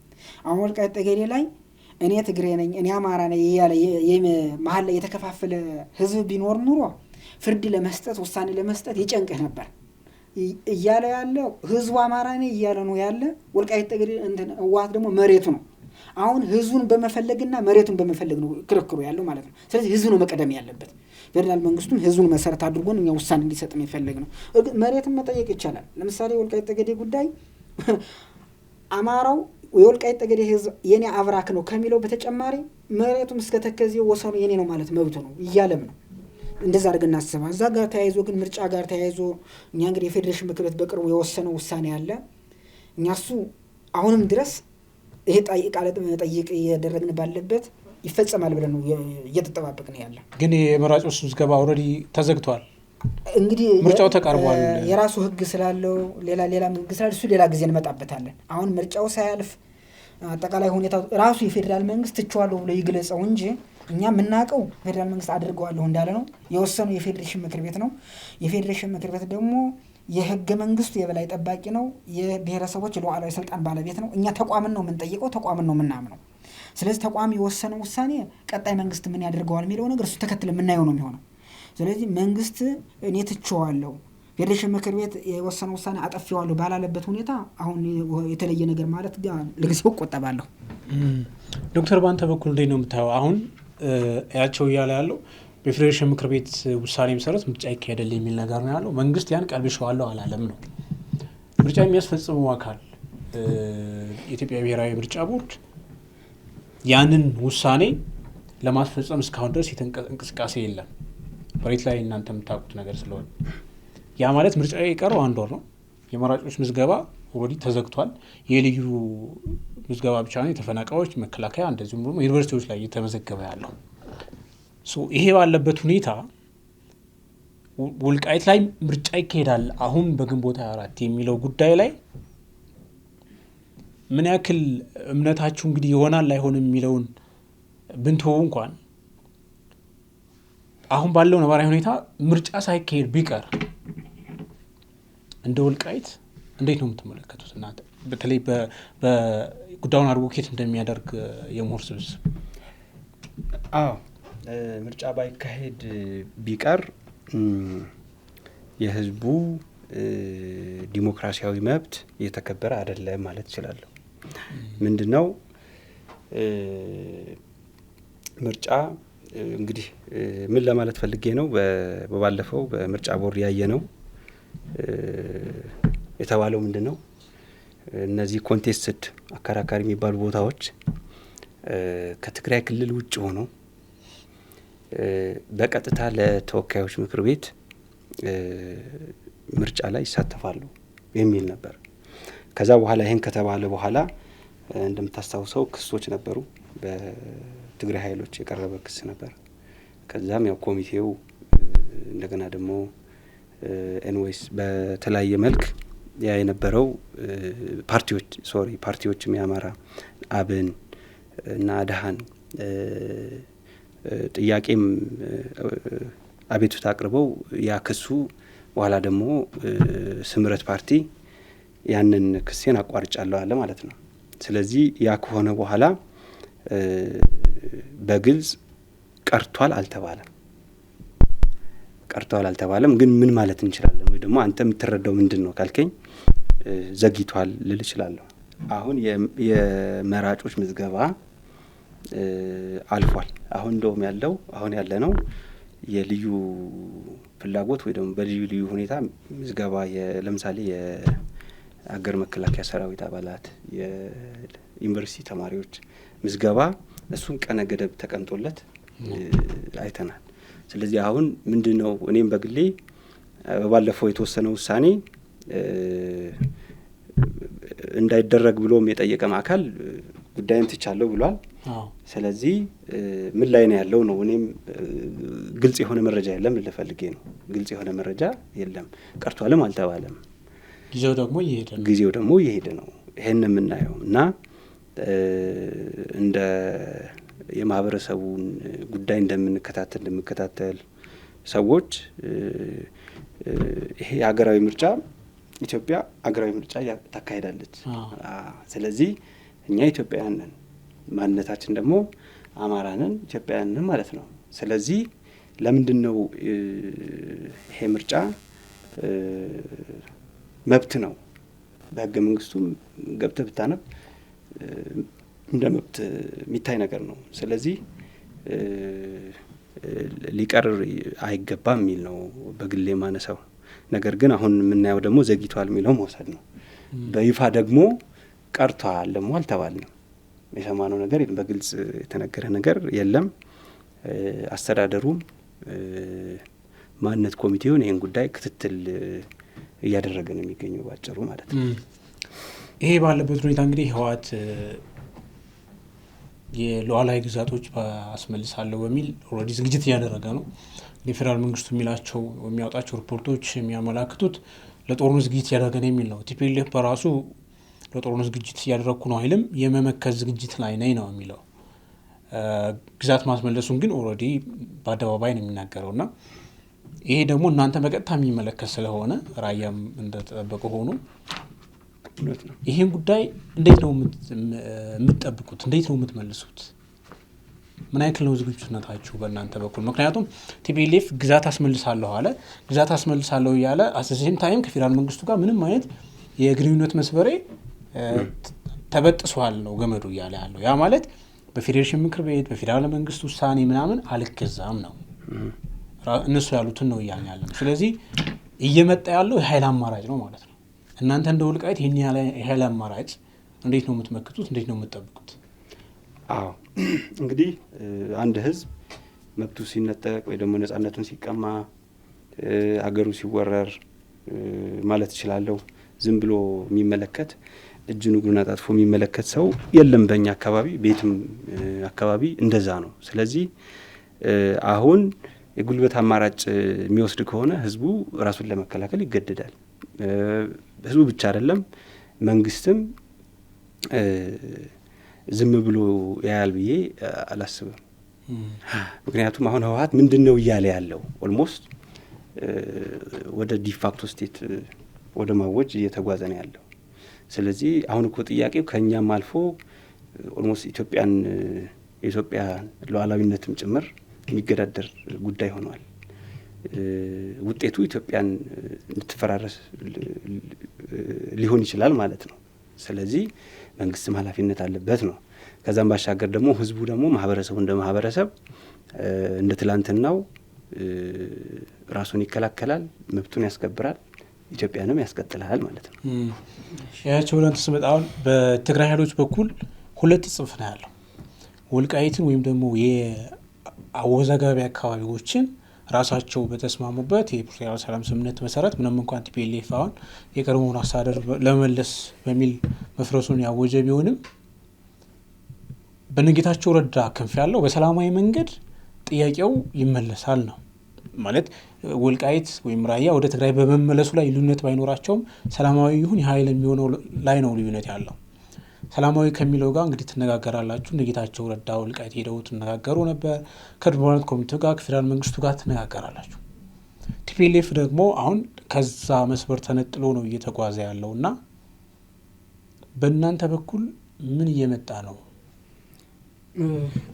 አሁን ወልቃይት ጠገዴ ላይ እኔ ትግሬ ነኝ እኔ አማራ ነኝ እያለ መሀል ላይ የተከፋፈለ ህዝብ ቢኖር ኑሮ ፍርድ ለመስጠት ውሳኔ ለመስጠት ይጨንቅህ ነበር። እያለ ያለ ህዝቡ አማራ ነኝ እያለ ነው ያለ። ወልቃይት ጠገዴ እንትን ህወሓት ደግሞ መሬቱ ነው። አሁን ህዝቡን በመፈለግና መሬቱን በመፈለግ ነው ክርክሩ ያለው ማለት ነው። ስለዚህ ህዝቡ ነው መቀደም ያለበት። ፌዴራል መንግስቱም ህዝቡን መሰረት አድርጎ ነው እኛ ውሳኔ እንዲሰጥ ነው የፈለግ ነው። መሬትን መጠየቅ ይቻላል። ለምሳሌ ወልቃይት ጠገዴ ጉዳይ አማራው የወልቃይት ጠገዴ ህዝብ የኔ አብራክ ነው ከሚለው በተጨማሪ መሬቱም እስከ ተከዜ ወሰኑ የኔ ነው ማለት መብቱ ነው እያለም ነው። እንደዛ አድርገን እናስባለን። እዛ ጋር ተያይዞ ግን ምርጫ ጋር ተያይዞ እኛ እንግዲህ የፌዴሬሽን ምክር ቤት በቅርቡ የወሰነው ውሳኔ አለ። እኛ እሱ አሁንም ድረስ ይሄ ቃለ መጠይቅ እያደረግን ባለበት ይፈጸማል ብለን ነው እየተጠባበቅን ያለ። ግን የመራጮች ምዝገባ ኦልሬዲ ተዘግቷል። እንግዲህ ምርጫው ተቃርቧል። የራሱ ህግ ስላለው ሌላ ህግ ስላለው እሱ ሌላ ጊዜ እንመጣበታለን። አሁን ምርጫው ሳያልፍ አጠቃላይ ሁኔታ ራሱ የፌዴራል መንግስት ትቼዋለሁ ብሎ ይግለጸው እንጂ እኛ የምናውቀው ፌዴራል መንግስት አድርገዋለሁ እንዳለ ነው የወሰነው የፌዴሬሽን ምክር ቤት ነው። የፌዴሬሽን ምክር ቤት ደግሞ የህገ መንግስቱ የበላይ ጠባቂ ነው። የብሔረሰቦች ሉዓላዊ ስልጣን ባለቤት ነው። እኛ ተቋምን ነው የምንጠይቀው፣ ተቋምን ነው የምናምነው። ስለዚህ ተቋም የወሰነው ውሳኔ ቀጣይ መንግስት ምን ያደርገዋል የሚለው ነገር እሱ ተከትለ የምናየው ነው የሚሆነው። ስለዚህ መንግስት እኔ ትቼዋለሁ ፌዴሬሽን ምክር ቤት የወሰነው ውሳኔ አጠፊዋለሁ ባላለበት ሁኔታ አሁን የተለየ ነገር ማለት ጋር ለጊዜው ቆጠባለሁ። ዶክተር ባንተ በኩል እንዴት ነው የምታየው? አሁን ያቸው እያለ ያለው በፌዴሬሽን ምክር ቤት ውሳኔ መሰረት ምርጫ ይካሄዳል የሚል ነገር ነው ያለው። መንግስት ያን ቀልብሻለሁ አላለም ነው። ምርጫ የሚያስፈጽመው አካል የኢትዮጵያ ብሔራዊ ምርጫ ቦርድ ያንን ውሳኔ ለማስፈጸም እስካሁን ድረስ እንቅስቃሴ የለም። መሬት ላይ እናንተ የምታውቁት ነገር ስለሆነ ያ ማለት ምርጫ የቀረው 1 ወር ነው። የመራጮች ምዝገባ ኦልሬዲ ተዘግቷል። የልዩ ምዝገባ ብቻ ነው የተፈናቃዮች መከላከያ እንደዚሁም ደግሞ ዩኒቨርሲቲዎች ላይ እየተመዘገበ ያለው። ይሄ ባለበት ሁኔታ ወልቃይት ላይ ምርጫ ይካሄዳል አሁን በግንቦት 24 የሚለው ጉዳይ ላይ ምን ያክል እምነታችሁ እንግዲህ ይሆናል ላይሆንም የሚለውን ብንተው እንኳን አሁን ባለው ነባራዊ ሁኔታ ምርጫ ሳይካሄድ ቢቀር እንደ ወልቃይት እንዴት ነው የምትመለከቱት እናንተ? በተለይ በጉዳዩን አድቮኬት እንደሚያደርግ የምሁር ስብስብ። ምርጫ ባይካሄድ ቢቀር የህዝቡ ዲሞክራሲያዊ መብት እየተከበረ አይደለም ማለት እችላለሁ። ምንድነው ምርጫ እንግዲህ ምን ለማለት ፈልጌ ነው፣ በባለፈው በምርጫ ቦርድ ያየነው የተባለው ምንድነው እነዚህ ኮንቴስትድ አከራካሪ የሚባሉ ቦታዎች ከትግራይ ክልል ውጭ ሆነው በቀጥታ ለተወካዮች ምክር ቤት ምርጫ ላይ ይሳተፋሉ የሚል ነበር። ከዛ በኋላ ይሄን ከተባለ በኋላ እንደምታስታውሰው ክሶች ነበሩ። በትግራይ ኃይሎች የቀረበ ክስ ነበር። ከዛም ያው ኮሚቴው እንደገና ደግሞ ኤንዌይስ በተለያየ መልክ ያ የነበረው ፓርቲዎችም የአማራ አብን እና አድሃን ጥያቄም አቤቱታ አቅርበው ያ ክሱ በኋላ ደግሞ ስምረት ፓርቲ ያንን ክሴን አቋርጫለሁ አለ ማለት ነው። ስለዚህ ያ ከሆነ በኋላ በግልጽ ቀርቷል አልተባለም። ግን ምን ማለት እንችላለን ወይ ደግሞ አንተ የምትረዳው ምንድነው ካልከኝ ዘግይቷል ልል እችላለሁ። አሁን የመራጮች ምዝገባ አልፏል። አሁን እንደውም ያለ ነው የልዩ ፍላጎት ወይ ደግሞ በልዩ ሁኔታ ምዝገባ ለምሳሌ የአገር መከላከያ ሰራዊት አባላት፣ የዩኒቨርሲቲ ተማሪዎች ምዝገባ እሱን ቀነ ገደብ ተቀምጦለት አይተናል። ስለዚህ አሁን ምንድነው እኔም በግሌ ባለፈው የተወሰነው ውሳኔ እንዳይደረግ ብሎም የጠየቀም አካል ጉዳይን ትቻለሁ ብሏል። ስለዚህ ምን ላይ ነው ያለው ነው። እኔም ግልጽ የሆነ መረጃ የለም ልፈልጌ ነው። ግልጽ የሆነ መረጃ የለም። ቀርቷልም አልተባለም። ጊዜው ደግሞ እየሄደ ነው። ይሄን የምናየው እና እንደ የማህበረሰቡን ጉዳይ እንደምንከታተል ሰዎች ይሄ ሀገራዊ ምርጫ ኢትዮጵያ ሀገራዊ ምርጫ ታካሂዳለች። ስለዚህ እኛ ኢትዮጵያውያን ነን፣ ማንነታችን ደግሞ አማራ ነን፣ ኢትዮጵያውያን ነን ማለት ነው። ስለዚህ ለምንድን ነው ይሄ ምርጫ መብት ነው። በህገ መንግስቱም ገብተህ ብታነብ እንደ መብት የሚታይ ነገር ነው። ስለዚህ ሊቀር አይገባም የሚል ነው በግሌ ማነሳው። ነገር ግን አሁን የምናየው ደግሞ ዘግይቷል የሚለው መውሰድ ነው። በይፋ ደግሞ ቀርቷል ደግሞ አልተባልንም። የሰማነው ነገር በግልጽ የተነገረ ነገር የለም። አስተዳደሩም ማንነት ኮሚቴውን ይህን ጉዳይ ክትትል እያደረገ ነው የሚገኘው ባጭሩ ማለት ነው። ይሄ ባለበት ሁኔታ እንግዲህ ህወሓት የሉዓላዊ ግዛቶች አስመልሳለሁ በሚል ኦልሬዲ ዝግጅት እያደረገ ነው። የፌዴራል መንግስቱ የሚያወጣቸው ሪፖርቶች የሚያመላክቱት ለጦርነት ዝግጅት እያደረገ ነው የሚል ነው። ቲፒኤልኤፍ በራሱ ለጦርነት ዝግጅት እያደረግኩ ነው አይልም፣ የመመከት ዝግጅት ላይ ነኝ ነው የሚለው። ግዛት ማስመለሱን ግን ኦልሬዲ በአደባባይ ነው የሚናገረው እና ይሄ ደግሞ እናንተ በቀጥታ የሚመለከት ስለሆነ ራያም እንደተጠበቀ ሆኖ ይህን ጉዳይ እንዴት ነው የምትጠብቁት? እንዴት ነው የምትመልሱት? ምን ያክል ነው ዝግጁነታችሁ በእናንተ በኩል? ምክንያቱም ቲፒኤልኤፍ ግዛት አስመልሳለሁ አለ። ግዛት አስመልሳለሁ እያለ አሰሴም ታይም ከፌዴራል መንግስቱ ጋር ምንም አይነት የግንኙነት መስበሬ ተበጥሷል ነው ገመዱ እያለ ያለው። ያ ማለት በፌዴሬሽን ምክር ቤት በፌዴራል መንግስት ውሳኔ ምናምን አልገዛም ነው፣ እነሱ ያሉትን ነው እያለ ያለ ነው። ስለዚህ እየመጣ ያለው የኃይል አማራጭ ነው ማለት ነው። እናንተ እንደ ወልቃይት ይህን የኃይል አማራጭ እንዴት ነው የምትመክቱት? እንዴት ነው የምትጠብቁት? አዎ እንግዲህ አንድ ህዝብ መብቱ ሲነጠቅ ወይ ደግሞ ነጻነቱን ሲቀማ፣ አገሩ ሲወረር ማለት እችላለሁ ዝም ብሎ የሚመለከት እጁን እግሩን አጣጥፎ የሚመለከት ሰው የለም በእኛ አካባቢ፣ ቤትም አካባቢ እንደዛ ነው። ስለዚህ አሁን የጉልበት አማራጭ የሚወስድ ከሆነ ህዝቡ ራሱን ለመከላከል ይገደዳል። ህዝቡ ብቻ አይደለም መንግስትም ዝም ብሎ ያያል ብዬ አላስብም። ምክንያቱም አሁን ህወሓት ምንድነው እያለ ያለው ኦልሞስት ወደ ዲፋክቶ ስቴት ወደ ማወጅ እየተጓዘ ነው ያለው። ስለዚህ አሁን እኮ ጥያቄው ከኛም አልፎ ኦልሞስት የኢትዮጵያ ሉዓላዊነትም ጭምር የሚገዳደር ጉዳይ ሆኗል። ውጤቱ ኢትዮጵያን እንድትፈራረስ ሊሆን ይችላል ማለት ነው። ስለዚህ መንግስትም ኃላፊነት አለበት ነው። ከዛም ባሻገር ደግሞ ህዝቡ ደግሞ ማህበረሰቡ እንደ ማህበረሰብ እንደ ትላንትናው ራሱን ይከላከላል፣ መብቱን ያስከብራል፣ ኢትዮጵያንም ያስቀጥላል ማለት ነው። ያቸው ብለን ተስመጣውን በትግራይ ኃይሎች በኩል ሁለት ጽንፍ ነው ያለው። ወልቃይትን ወይም ደግሞ አወዛጋቢ አካባቢዎችን ራሳቸው በተስማሙበት የፕሪቶሪያ ሰላም ስምምነት መሰረት ምንም እንኳን ቲፒኤልኤፍ አሁን የቀድሞውን አስተዳደር ለመመለስ በሚል መፍረሱን ያወጀ ቢሆንም በነጌታቸው ረዳ ክንፍ ያለው በሰላማዊ መንገድ ጥያቄው ይመለሳል ነው ማለት። ወልቃይት ወይም ራያ ወደ ትግራይ በመመለሱ ላይ ልዩነት ባይኖራቸውም ሰላማዊ ይሁን የኃይል የሚሆነው ላይ ነው ልዩነት ያለው። ሰላማዊ ከሚለው ጋር እንግዲህ ትነጋገራላችሁ። ነጌታቸው ረዳ ወልቃይት ሄደው ትነጋገሩ ነበር። ከዲፕሎማቲክ ኮሚቴው ጋር ከፌዴራል መንግስቱ ጋር ትነጋገራላችሁ። ቲፒኤልኤፍ ደግሞ አሁን ከዛ መስመር ተነጥሎ ነው እየተጓዘ ያለው እና በእናንተ በኩል ምን እየመጣ ነው?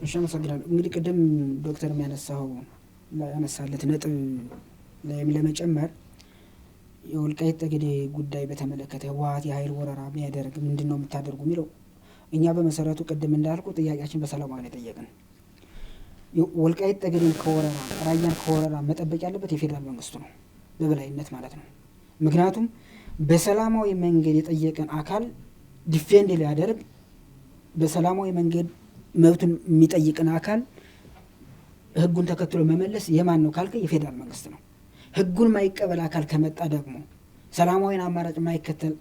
እሺ አመሰግናለሁ። እንግዲህ ቅድም ዶክተር ያነሳለት ነጥብ ላይም ለመጨመር የወልቃይት ጠገዴ ጉዳይ በተመለከተ ህወሓት የኃይል ወረራ ቢያደርግ ምንድን ነው የምታደርጉ የሚለው እኛ በመሰረቱ ቅድም እንዳልኩ ጥያቄያችን በሰላማዊ ነው የጠየቅን። ወልቃይት ጠገዴን ከወረራ ራያን ከወረራ መጠበቅ ያለበት የፌዴራል መንግስቱ ነው በበላይነት ማለት ነው። ምክንያቱም በሰላማዊ መንገድ የጠየቀን አካል ዲፌንድ ሊያደርግ በሰላማዊ መንገድ መብቱን የሚጠይቅን አካል ህጉን ተከትሎ መመለስ የማን ነው ካልከ የፌዴራል መንግስት ነው። ህጉን ማይቀበል አካል ከመጣ ደግሞ ሰላማዊን አማራጭ ማይከተል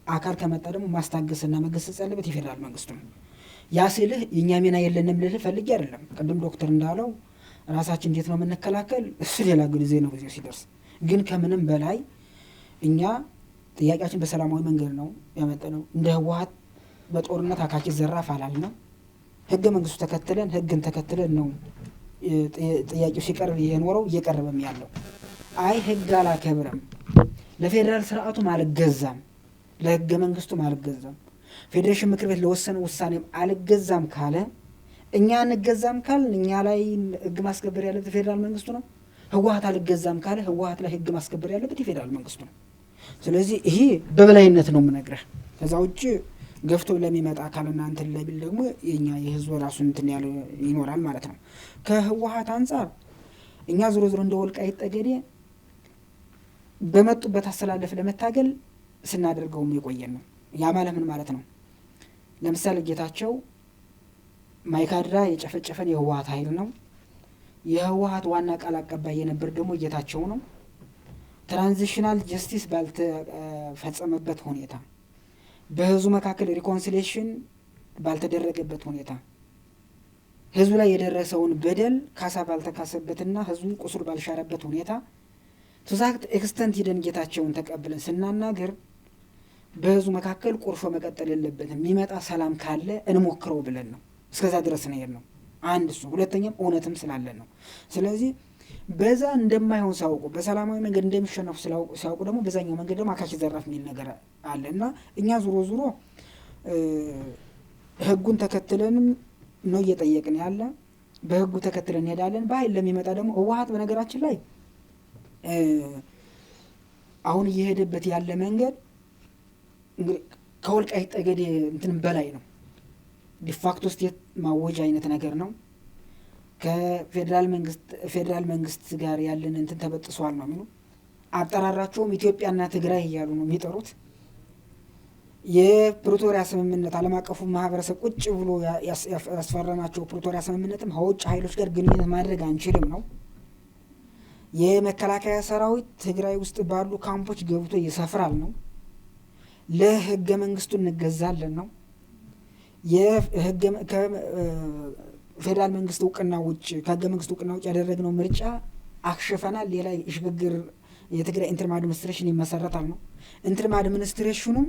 አካል ከመጣ ደግሞ ማስታገስና መገሰጽ ያለበት የፌዴራል መንግስቱ ነው። ያ ስልህ የእኛ ሚና የለንም ልልህ ፈልጌ አይደለም። ቅድም ዶክተር እንዳለው ራሳችን እንዴት ነው የምንከላከል እሱ ሌላ ጊዜ ነው ጊዜው ሲደርስ። ግን ከምንም በላይ እኛ ጥያቄያችን በሰላማዊ መንገድ ነው ያመጣነው። እንደ ህወሓት በጦርነት አካኪ ዘራፍ አላልነው። ህገ መንግስቱ ተከትለን ህግን ተከትለን ነው ጥያቄው ሲቀርብ የኖረው እየቀረበም ያለው። አይ ህግ አላከብረም፣ ለፌዴራል ስርዓቱም አልገዛም፣ ለህገ መንግስቱም አልገዛም፣ ፌዴሬሽን ምክር ቤት ለወሰነው ውሳኔም አልገዛም ካለ እኛ እንገዛም ካል እኛ ላይ ህግ ማስከበር ያለበት ፌዴራል መንግስቱ ነው። ህወሓት አልገዛም ካለ ህወሓት ላይ ህግ ማስከበር ያለበት የፌዴራል መንግስቱ ነው። ስለዚህ ይሄ በበላይነት ነው የምነግርህ። ከዛ ውጭ ገፍቶ ለሚመጣ አካልና እንትን ለቢል ደግሞ የኛ የህዝብ ራሱ እንትን ያለ ይኖራል ማለት ነው። ከህወሓት አንጻር እኛ ዞሮ ዞሮ እንደ ወልቃይት ጠገዴ በመጡበት አስተላለፍ ለመታገል ስናደርገውም የቆየን ነው። ያ ማለት ምን ማለት ነው? ለምሳሌ ጌታቸው ማይካድራ የጨፈጨፈን የህወሓት ኃይል ነው። የህወሓት ዋና ቃል አቀባይ የነበር ደግሞ ጌታቸው ነው። ትራንዚሽናል ጀስቲስ ባልተፈጸመበት ሁኔታ፣ በህዝቡ መካከል ሪኮንሲሌሽን ባልተደረገበት ሁኔታ፣ ህዝቡ ላይ የደረሰውን በደል ካሳ ባልተካሰበትና ህዝቡ ቁስል ባልሻረበት ሁኔታ ቱዛክት ኤክስተንት ሂደን ጌታቸውን ተቀብለን ስናናገር በህዝቡ መካከል ቁርሾ መቀጠል የለበትም፣ የሚመጣ ሰላም ካለ እንሞክረው ብለን ነው እስከዛ ድረስ ነው የሄድነው። አንድ እሱ፣ ሁለተኛም እውነትም ስላለን ነው። ስለዚህ በዛ እንደማይሆን ሲያውቁ፣ በሰላማዊ መንገድ እንደሚሸነፉ ሲያውቁ ደግሞ በዛኛው መንገድ ደግሞ አካኪ ዘራፍ የሚል ነገር አለ እና እኛ ዙሮ ዙሮ ህጉን ተከትለንም ነው እየጠየቅን ያለ። በህጉ ተከትለን እንሄዳለን። በኃይል ለሚመጣ ደግሞ ህወሓት በነገራችን ላይ አሁን እየሄደበት ያለ መንገድ እንግዲህ ከወልቃይት ጠገዴ እንትን በላይ ነው። ዲፋክቶ ስቴት ማወጅ አይነት ነገር ነው። ከፌዴራል መንግስት ጋር ያለን እንትን ተበጥሷል ነው የሚሉ አጠራራቸውም ኢትዮጵያና ትግራይ እያሉ ነው የሚጠሩት። የፕሪቶሪያ ስምምነት ዓለም አቀፉ ማህበረሰብ ቁጭ ብሎ ያስፈረማቸው ፕሪቶሪያ ስምምነትም ከውጭ ኃይሎች ጋር ግንኙነት ማድረግ አንችልም ነው። የመከላከያ ሰራዊት ትግራይ ውስጥ ባሉ ካምፖች ገብቶ ይሰፍራል ነው። ለህገ መንግስቱ እንገዛለን ነው። ከፌዴራል መንግስት እውቅና ውጭ ከህገ መንግስት እውቅና ውጭ ያደረግነው ምርጫ አክሽፈናል። ሌላ የሽግግር የትግራይ ኢንተርም አድሚኒስትሬሽን ይመሰረታል ነው። ኢንተርም አድሚኒስትሬሽኑም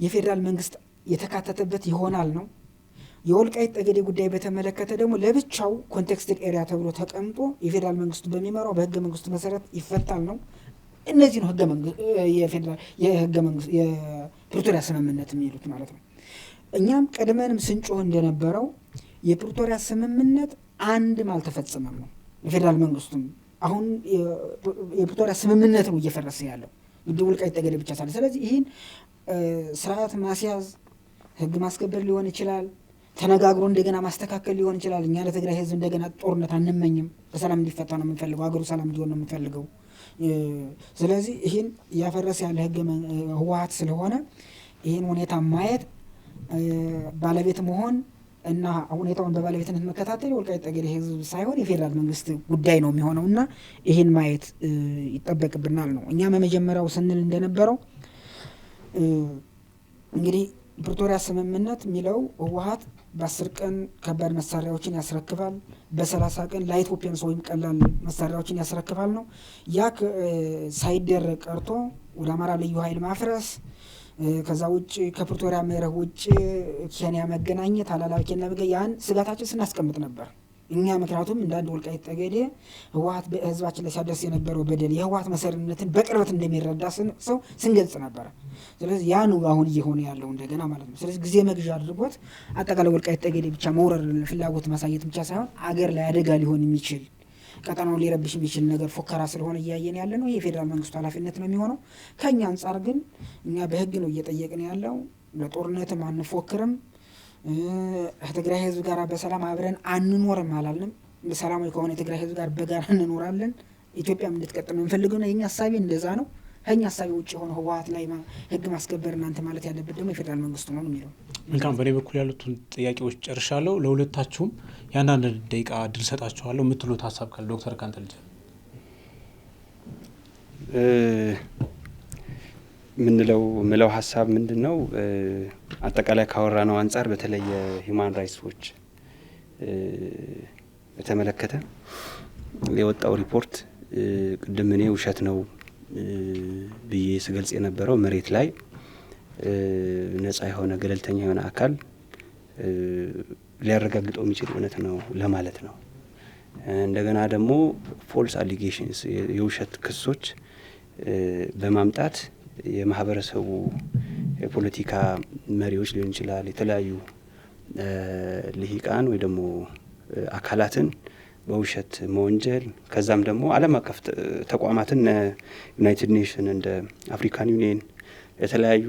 የፌዴራል መንግስት የተካተተበት ይሆናል ነው። የወልቃይት ጠገዴ ጉዳይ በተመለከተ ደግሞ ለብቻው ኮንቴክስት ኤሪያ ተብሎ ተቀምጦ የፌዴራል መንግስቱ በሚመራው በህገ መንግስቱ መሰረት ይፈታል ነው። እነዚህ ነው የፕሪቶሪያ ስምምነት የሚሉት ማለት ነው። እኛም ቀድመንም ስንጮህ እንደነበረው የፕሪቶሪያ ስምምነት አንድም አልተፈጸመም ነው። የፌዴራል መንግስቱም አሁን የፕሪቶሪያ ስምምነት ነው እየፈረሰ ያለው ወልቃይት ጠገዴ ብቻ ሳለ። ስለዚህ ይህን ስርዓት ማስያዝ ህግ ማስከበር ሊሆን ይችላል፣ ተነጋግሮ እንደገና ማስተካከል ሊሆን ይችላል። እኛ ለትግራይ ህዝብ እንደገና ጦርነት አንመኝም። በሰላም እንዲፈታ ነው የምንፈልገው። ሀገሩ ሰላም እንዲሆን ነው የምንፈልገው። ስለዚህ ይህን እያፈረሰ ያለ ህወሓት ስለሆነ ይህን ሁኔታ ማየት ባለቤት መሆን እና ሁኔታውን በባለቤትነት መከታተል የወልቃይት ጠገዴ ህዝብ ሳይሆን የፌዴራል መንግስት ጉዳይ ነው የሚሆነው እና ይህን ማየት ይጠበቅብናል ነው። እኛም መጀመሪያው ስንል እንደነበረው እንግዲህ ፕሪቶሪያ ስምምነት የሚለው ህወሓት በ10 ቀን ከባድ መሳሪያዎችን ያስረክባል፣ በ30 ቀን ላይት ዌፐንስ ወይም ቀላል መሳሪያዎችን ያስረክባል ነው። ያ ሳይደረግ ቀርቶ ወደ አማራ ልዩ ኃይል ማፍረስ፣ ከዛ ውጭ ከፕሪቶሪያ መርህ ውጭ ኬንያ መገናኘት፣ አላላ ኬንያ ያን ስጋታችን ስናስቀምጥ ነበር እኛ። ምክንያቱም እንዳንድ ወልቃይት ጠገዴ ህወሓት በህዝባችን ላይ ሲያደርስ የነበረው በደል የህወሓት መሰሪነትን በቅርበት እንደሚረዳ ሰው ስንገልጽ ነበረ። ስለዚህ ያ ነው አሁን እየሆነ ያለው እንደገና ማለት ነው። ስለዚህ ጊዜ መግዣ አድርጎት አጠቃላይ ወልቃይት ጠገዴ ብቻ መውረር ፍላጎት ማሳየት ብቻ ሳይሆን አገር ላይ አደጋ ሊሆን የሚችል ቀጠናውን ሊረብሽ የሚችል ነገር ፉከራ ስለሆነ እያየን ያለ ነው። የፌዴራል መንግስቱ ኃላፊነት ነው የሚሆነው። ከኛ አንጻር ግን እኛ በህግ ነው እየጠየቅን ያለው። ለጦርነትም አንፎክርም። ከትግራይ ህዝብ ጋር በሰላም አብረን አንኖርም አላልንም። ሰላማዊ ከሆነ የትግራይ ህዝብ ጋር በጋራ እንኖራለን። ኢትዮጵያም እንድትቀጥል ነው የምንፈልገው። የኛ ሀሳቤ እንደዛ ነው። ከኛ ሀሳቤ ውጭ የሆነ ህወሓት ላይ ህግ ማስከበር እናንተ ማለት ያለበት ደግሞ የፌዴራል መንግስቱ ነው የሚለው። መልካም። በእኔ በኩል ያሉትን ጥያቄዎች ጨርሻለሁ። ለሁለታችሁም የአንዳንድ ደቂቃ እድል ሰጣችኋለሁ። የምትሉት ሀሳብ ካለ ዶክተር ካንተ ልጅ ምለው ሀሳብ ምንድን ነው? አጠቃላይ ካወራ ነው አንጻር በተለይ የሂውማን ራይትስ ዎች በተመለከተ የወጣው ሪፖርት ቅድም እኔ ውሸት ነው ብዬ ስገልጽ የነበረው መሬት ላይ ነጻ የሆነ ገለልተኛ የሆነ አካል ሊያረጋግጠው የሚችል እውነት ነው ለማለት ነው። እንደገና ደግሞ ፎልስ አሊጌሽንስ የውሸት ክሶች በማምጣት የማህበረሰቡ የፖለቲካ መሪዎች ሊሆን ይችላል፣ የተለያዩ ልሂቃን ወይ ደግሞ አካላትን በውሸት መወንጀል፣ ከዛም ደግሞ ዓለም አቀፍ ተቋማትን ዩናይትድ ኔሽን እንደ አፍሪካን ዩኒየን የተለያዩ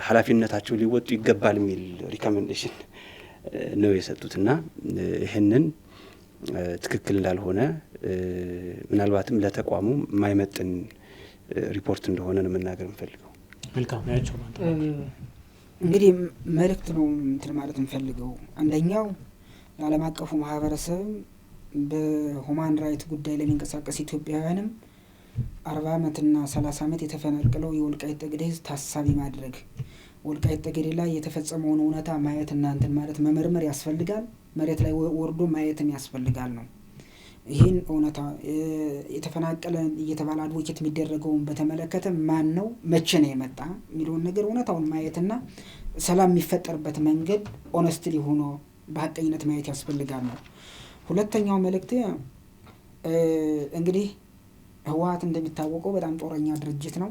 ኃላፊነታቸው ሊወጡ ይገባል የሚል ሪኮሜንዴሽን ነው የሰጡትና ይህንን ትክክል እንዳልሆነ ምናልባትም ለተቋሙ የማይመጥን ሪፖርት እንደሆነ ነው መናገር እንፈልገው። መልካም ያቸው እንግዲህ መልእክት ነው እንትን ማለት እንፈልገው። አንደኛው የዓለም አቀፉ ማህበረሰብ በሁማን ራይት ጉዳይ ላይ የሚንቀሳቀስ ኢትዮጵያውያንም 40 ዓመትና 30 ዓመት የተፈናቀለው የወልቃይት ጠገዴ ህዝብ ታሳቢ ማድረግ፣ ወልቃይት ጠገዴ ላይ የተፈጸመውን እውነታ ማየት እና እንትን ማለት መመርመር ያስፈልጋል። መሬት ላይ ወርዶ ማየትም ያስፈልጋል ነው። ይህን እውነታ የተፈናቀለ እየተባለ አድቮኬት የሚደረገውን በተመለከተ ማን ነው መቼ ነው የመጣ የሚለውን ነገር እውነታውን ማየትና ሰላም የሚፈጠርበት መንገድ ኦነስትሊ ሆኖ በሀቀኝነት ማየት ያስፈልጋል ነው። ሁለተኛው መልእክት እንግዲህ ህወሓት እንደሚታወቀው በጣም ጦረኛ ድርጅት ነው።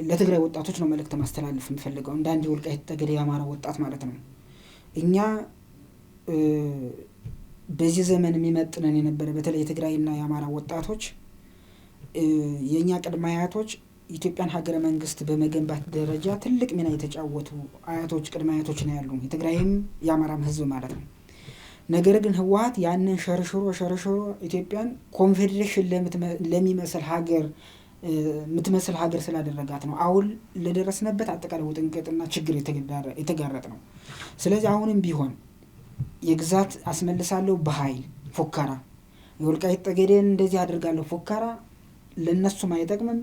ለትግራይ ወጣቶች ነው መልእክት ማስተላለፍ የምፈልገው እንደ አንድ የወልቃይት ጠገዴ የአማራ ወጣት ማለት ነው። እኛ በዚህ ዘመን የሚመጥነን የነበረ በተለይ የትግራይና የአማራ ወጣቶች የእኛ ቅድመ አያቶች ኢትዮጵያን ሀገረ መንግስት በመገንባት ደረጃ ትልቅ ሚና የተጫወቱ አያቶች ቅድመ አያቶች ነው ያሉ የትግራይም የአማራም ህዝብ ማለት ነው። ነገር ግን ህወሓት ያንን ሸርሽሮ ኢትዮጵያን ኮንፌዴሬሽን ለሚመስል ሀገር የምትመስል ሀገር ስላደረጋት ነው አሁን ለደረስነበት አጠቃላይ ውጥንቅጥና ችግር የተጋረጥ ነው። ስለዚህ አሁንም ቢሆን የግዛት አስመልሳለሁ በኃይል ፎከራ፣ የወልቃይት ጠገዴን እንደዚህ አድርጋለሁ ፎከራ ለነሱም አይጠቅምም፣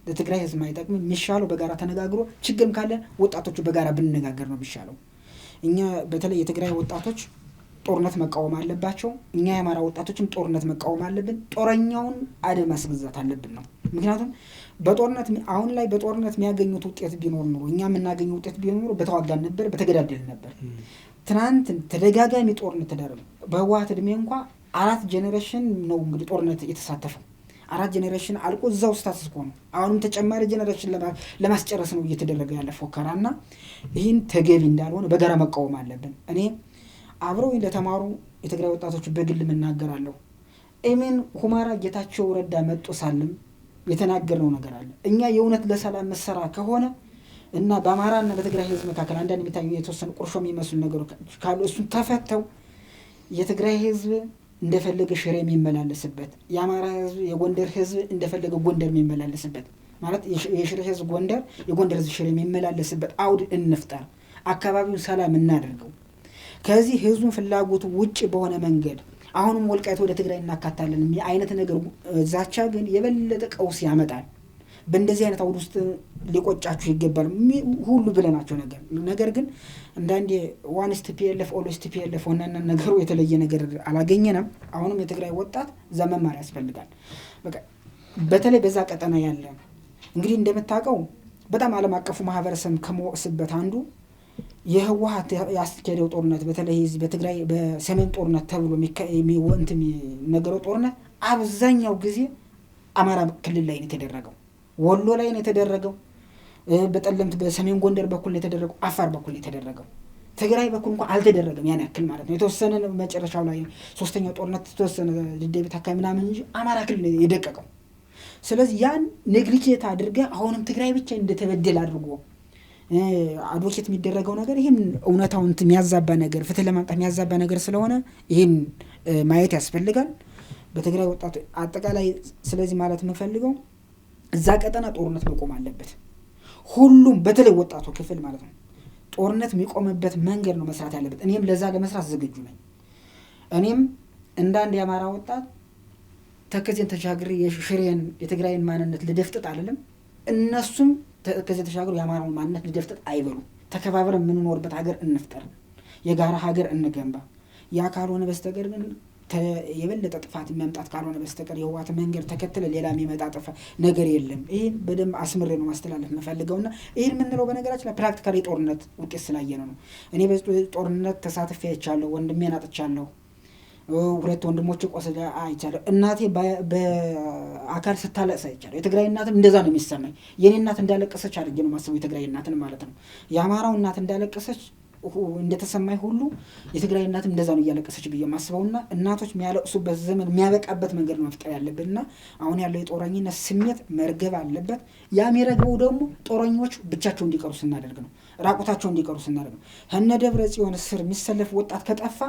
ለትግራይ ህዝብ አይጠቅምም። የሚሻለው በጋራ ተነጋግሮ ችግርም ካለ ወጣቶቹ በጋራ ብንነጋገር ነው የሚሻለው። እኛ በተለይ የትግራይ ወጣቶች ጦርነት መቃወም አለባቸው። እኛ የአማራ ወጣቶችም ጦርነት መቃወም አለብን። ጦረኛውን አደብ ማስገዛት አለብን ነው። ምክንያቱም በጦርነት አሁን ላይ በጦርነት የሚያገኙት ውጤት ቢኖር ኖሮ እኛ የምናገኘው ውጤት ቢኖር ኖሮ በተዋጋን ነበር፣ በተገዳደልን ነበር። ትናንት ተደጋጋሚ ጦርነት ተደረገ። በህወሓት እድሜ እንኳ 4 ጄኔሬሽን ነው እንግዲህ ጦርነት የተሳተፈው። 4 ጄኔሬሽን አልቆ እዛው ስታትስ ኮ ነው። አሁንም ተጨማሪ ጄኔሬሽን ለማስጨረስ ነው እየተደረገ ያለ ፎከራና ይህን ተገቢ እንዳልሆነ በጋራ መቃወም አለብን። እኔ አብረው ለተማሩ የትግራይ ወጣቶች በግል እናገራለሁ። ኤሜን ሁመራ ጌታቸው ረዳ መጥቶ ሳለም የተናገረው ነገር አለ። እኛ የእውነት ለሰላም መሰራ ከሆነ እና በአማራና በትግራይ ህዝብ መካከል አንዳንድ የሚታዩ የተወሰኑ ቁርሾ የሚመስሉ ነገሮች ካሉ እሱን ተፈተው የትግራይ ህዝብ እንደፈለገ ሽሬ የሚመላለስበት፣ የአማራ ህዝብ የጎንደር ህዝብ እንደፈለገ ጎንደር የሚመላለስበት ማለት የሽሬ ህዝብ ጎንደር፣ የጎንደር ህዝብ ሽሬ የሚመላለስበት አውድ እንፍጠር። አካባቢውን ሰላም እናደርገው። ከዚህ ህዝቡን ፍላጎቱ ውጭ በሆነ መንገድ አሁንም ወልቃይት ወደ ትግራይ እናካታለን አይነት ነገር ዛቻ ግን የበለጠ ቀውስ ያመጣል። በእንደዚህ አይነት አውድ ውስጥ ሊቆጫችሁ ይገባል ሁሉ ብለናቸው ነገር ግን አንዳንዴ ዋንስ ቲፒኤልኤፍ ኦልዌይስ ቲፒኤልኤፍ ሆነና ነገሩ የተለየ ነገር አላገኘንም። አሁንም የትግራይ ወጣት ዘመማር ያስፈልጋል። በቃ በተለይ በዛ ቀጠና ያለ እንግዲህ እንደምታውቀው በጣም ዓለም አቀፉ ማህበረሰብ ከመወስበት አንዱ የህወሓት ያስኬደው ጦርነት በተለይ በትግራይ በሰሜን ጦርነት ተብሎ የሚነገረው ጦርነት አብዛኛው ጊዜ አማራ ክልል ላይ ነው የተደረገው፣ ወሎ ላይ ነው የተደረገው፣ በጠለምት በሰሜን ጎንደር በኩል ነው የተደረገው፣ አፋር በኩል ነው የተደረገው። ትግራይ በኩል እንኳን አልተደረገም ያን ያክል ማለት ነው። የተወሰነ መጨረሻው ላይ ሶስተኛው ጦርነት የተወሰነ ደደቢት አካባቢ ምናምን እንጂ አማራ ክልል ነው የደቀቀው። ስለዚህ ያን ኔግሊጄት አድርገ አሁንም ትግራይ ብቻ እንደተበደል አድርጎ አድቮኬት የሚደረገው ነገር ይህም እውነታውን የሚያዛባ ነገር ፍትህ ለማምጣት የሚያዛባ ነገር ስለሆነ ይህን ማየት ያስፈልጋል በትግራይ ወጣት አጠቃላይ። ስለዚህ ማለት የምፈልገው እዛ ቀጠና ጦርነት መቆም አለበት። ሁሉም በተለይ ወጣቱ ክፍል ማለት ነው ጦርነት የሚቆምበት መንገድ ነው መስራት ያለበት። እኔም ለዛ ለመስራት ዝግጁ ነኝ። እኔም እንዳንድ የአማራ ወጣት ተከዜን ተሻግሬ የሽሬን የትግራይን ማንነት ልደፍጥጥ አይደለም። እነሱም ተከዜ ተሻግሮ የአማራውን ማንነት ልደፍጥጥ አይበሉ። ተከባብረን የምንኖርበት ሀገር እንፍጠር፣ የጋራ ሀገር እንገንባ። ያ ካልሆነ በስተቀር ግን የበለጠ ጥፋት የሚያምጣት ካልሆነ በስተቀር የህወሓት መንገድ ተከትለ ሌላ የሚመጣ ጥፋት ነገር የለም። ይህን በደንብ አስምሬ ነው ማስተላለፍ የምፈልገውና ይህን የምንለው በነገራችን ላይ ፕራክቲካሊ ጦርነት ውጤት ስላየነው ነው። እኔ በጦርነት ተሳትፌ አይቻለሁ፣ ወንድሜን አጥቻለሁ፣ ሁለት ወንድሞች ቆስለ አይቻለሁ፣ እናቴ በአካል ስታለቅስ አይቻለሁ። የትግራይ እናትም እንደዛ ነው የሚሰማኝ። የኔ እናት እንዳለቀሰች አድርጌ ነው ማስበው የትግራይ እናትን ማለት ነው። የአማራው እናት እንዳለቀሰች እንደተሰማኝ ሁሉ የትግራይ እናትም እንደዛ ነው እያለቀሰች ብዬ ማስበውና እናቶች የሚያለቅሱበት ዘመን የሚያበቃበት መንገድ ነው መፍጠር ያለብንና አሁን ያለው የጦረኝነት ስሜት መርገብ አለበት። ያ የሚረግበው ደግሞ ጦረኞች ብቻቸው እንዲቀሩ ስናደርግ ነው፣ ራቁታቸው እንዲቀሩ ስናደርግ ነው። እነ ደብረ ጽዮን ስር የሚሰለፍ ወጣት ከጠፋ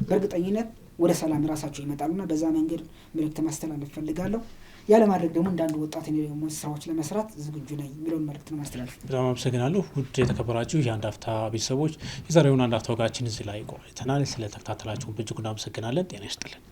በእርግጠኝነት ወደ ሰላም ራሳቸው ይመጣሉና በዛ መንገድ መልእክት ማስተላለፍ ፈልጋለሁ። ያለማድረግ ደግሞ እንዳንድ ወጣት እኔ ደግሞ ስራዎች ለመስራት ዝግጁ ነኝ የሚለውን መልእክት ነው ማስተላለፍ። በጣም አመሰግናለሁ። ውድ የተከበራችሁ የአንድ አፍታ ቤተሰቦች የዛሬውን አንድ አፍታ ወጋችን እዚህ ላይ ቆይተናል። ስለተከታተላችሁን በእጅጉ እናመሰግናለን። ጤና ይስጥልን።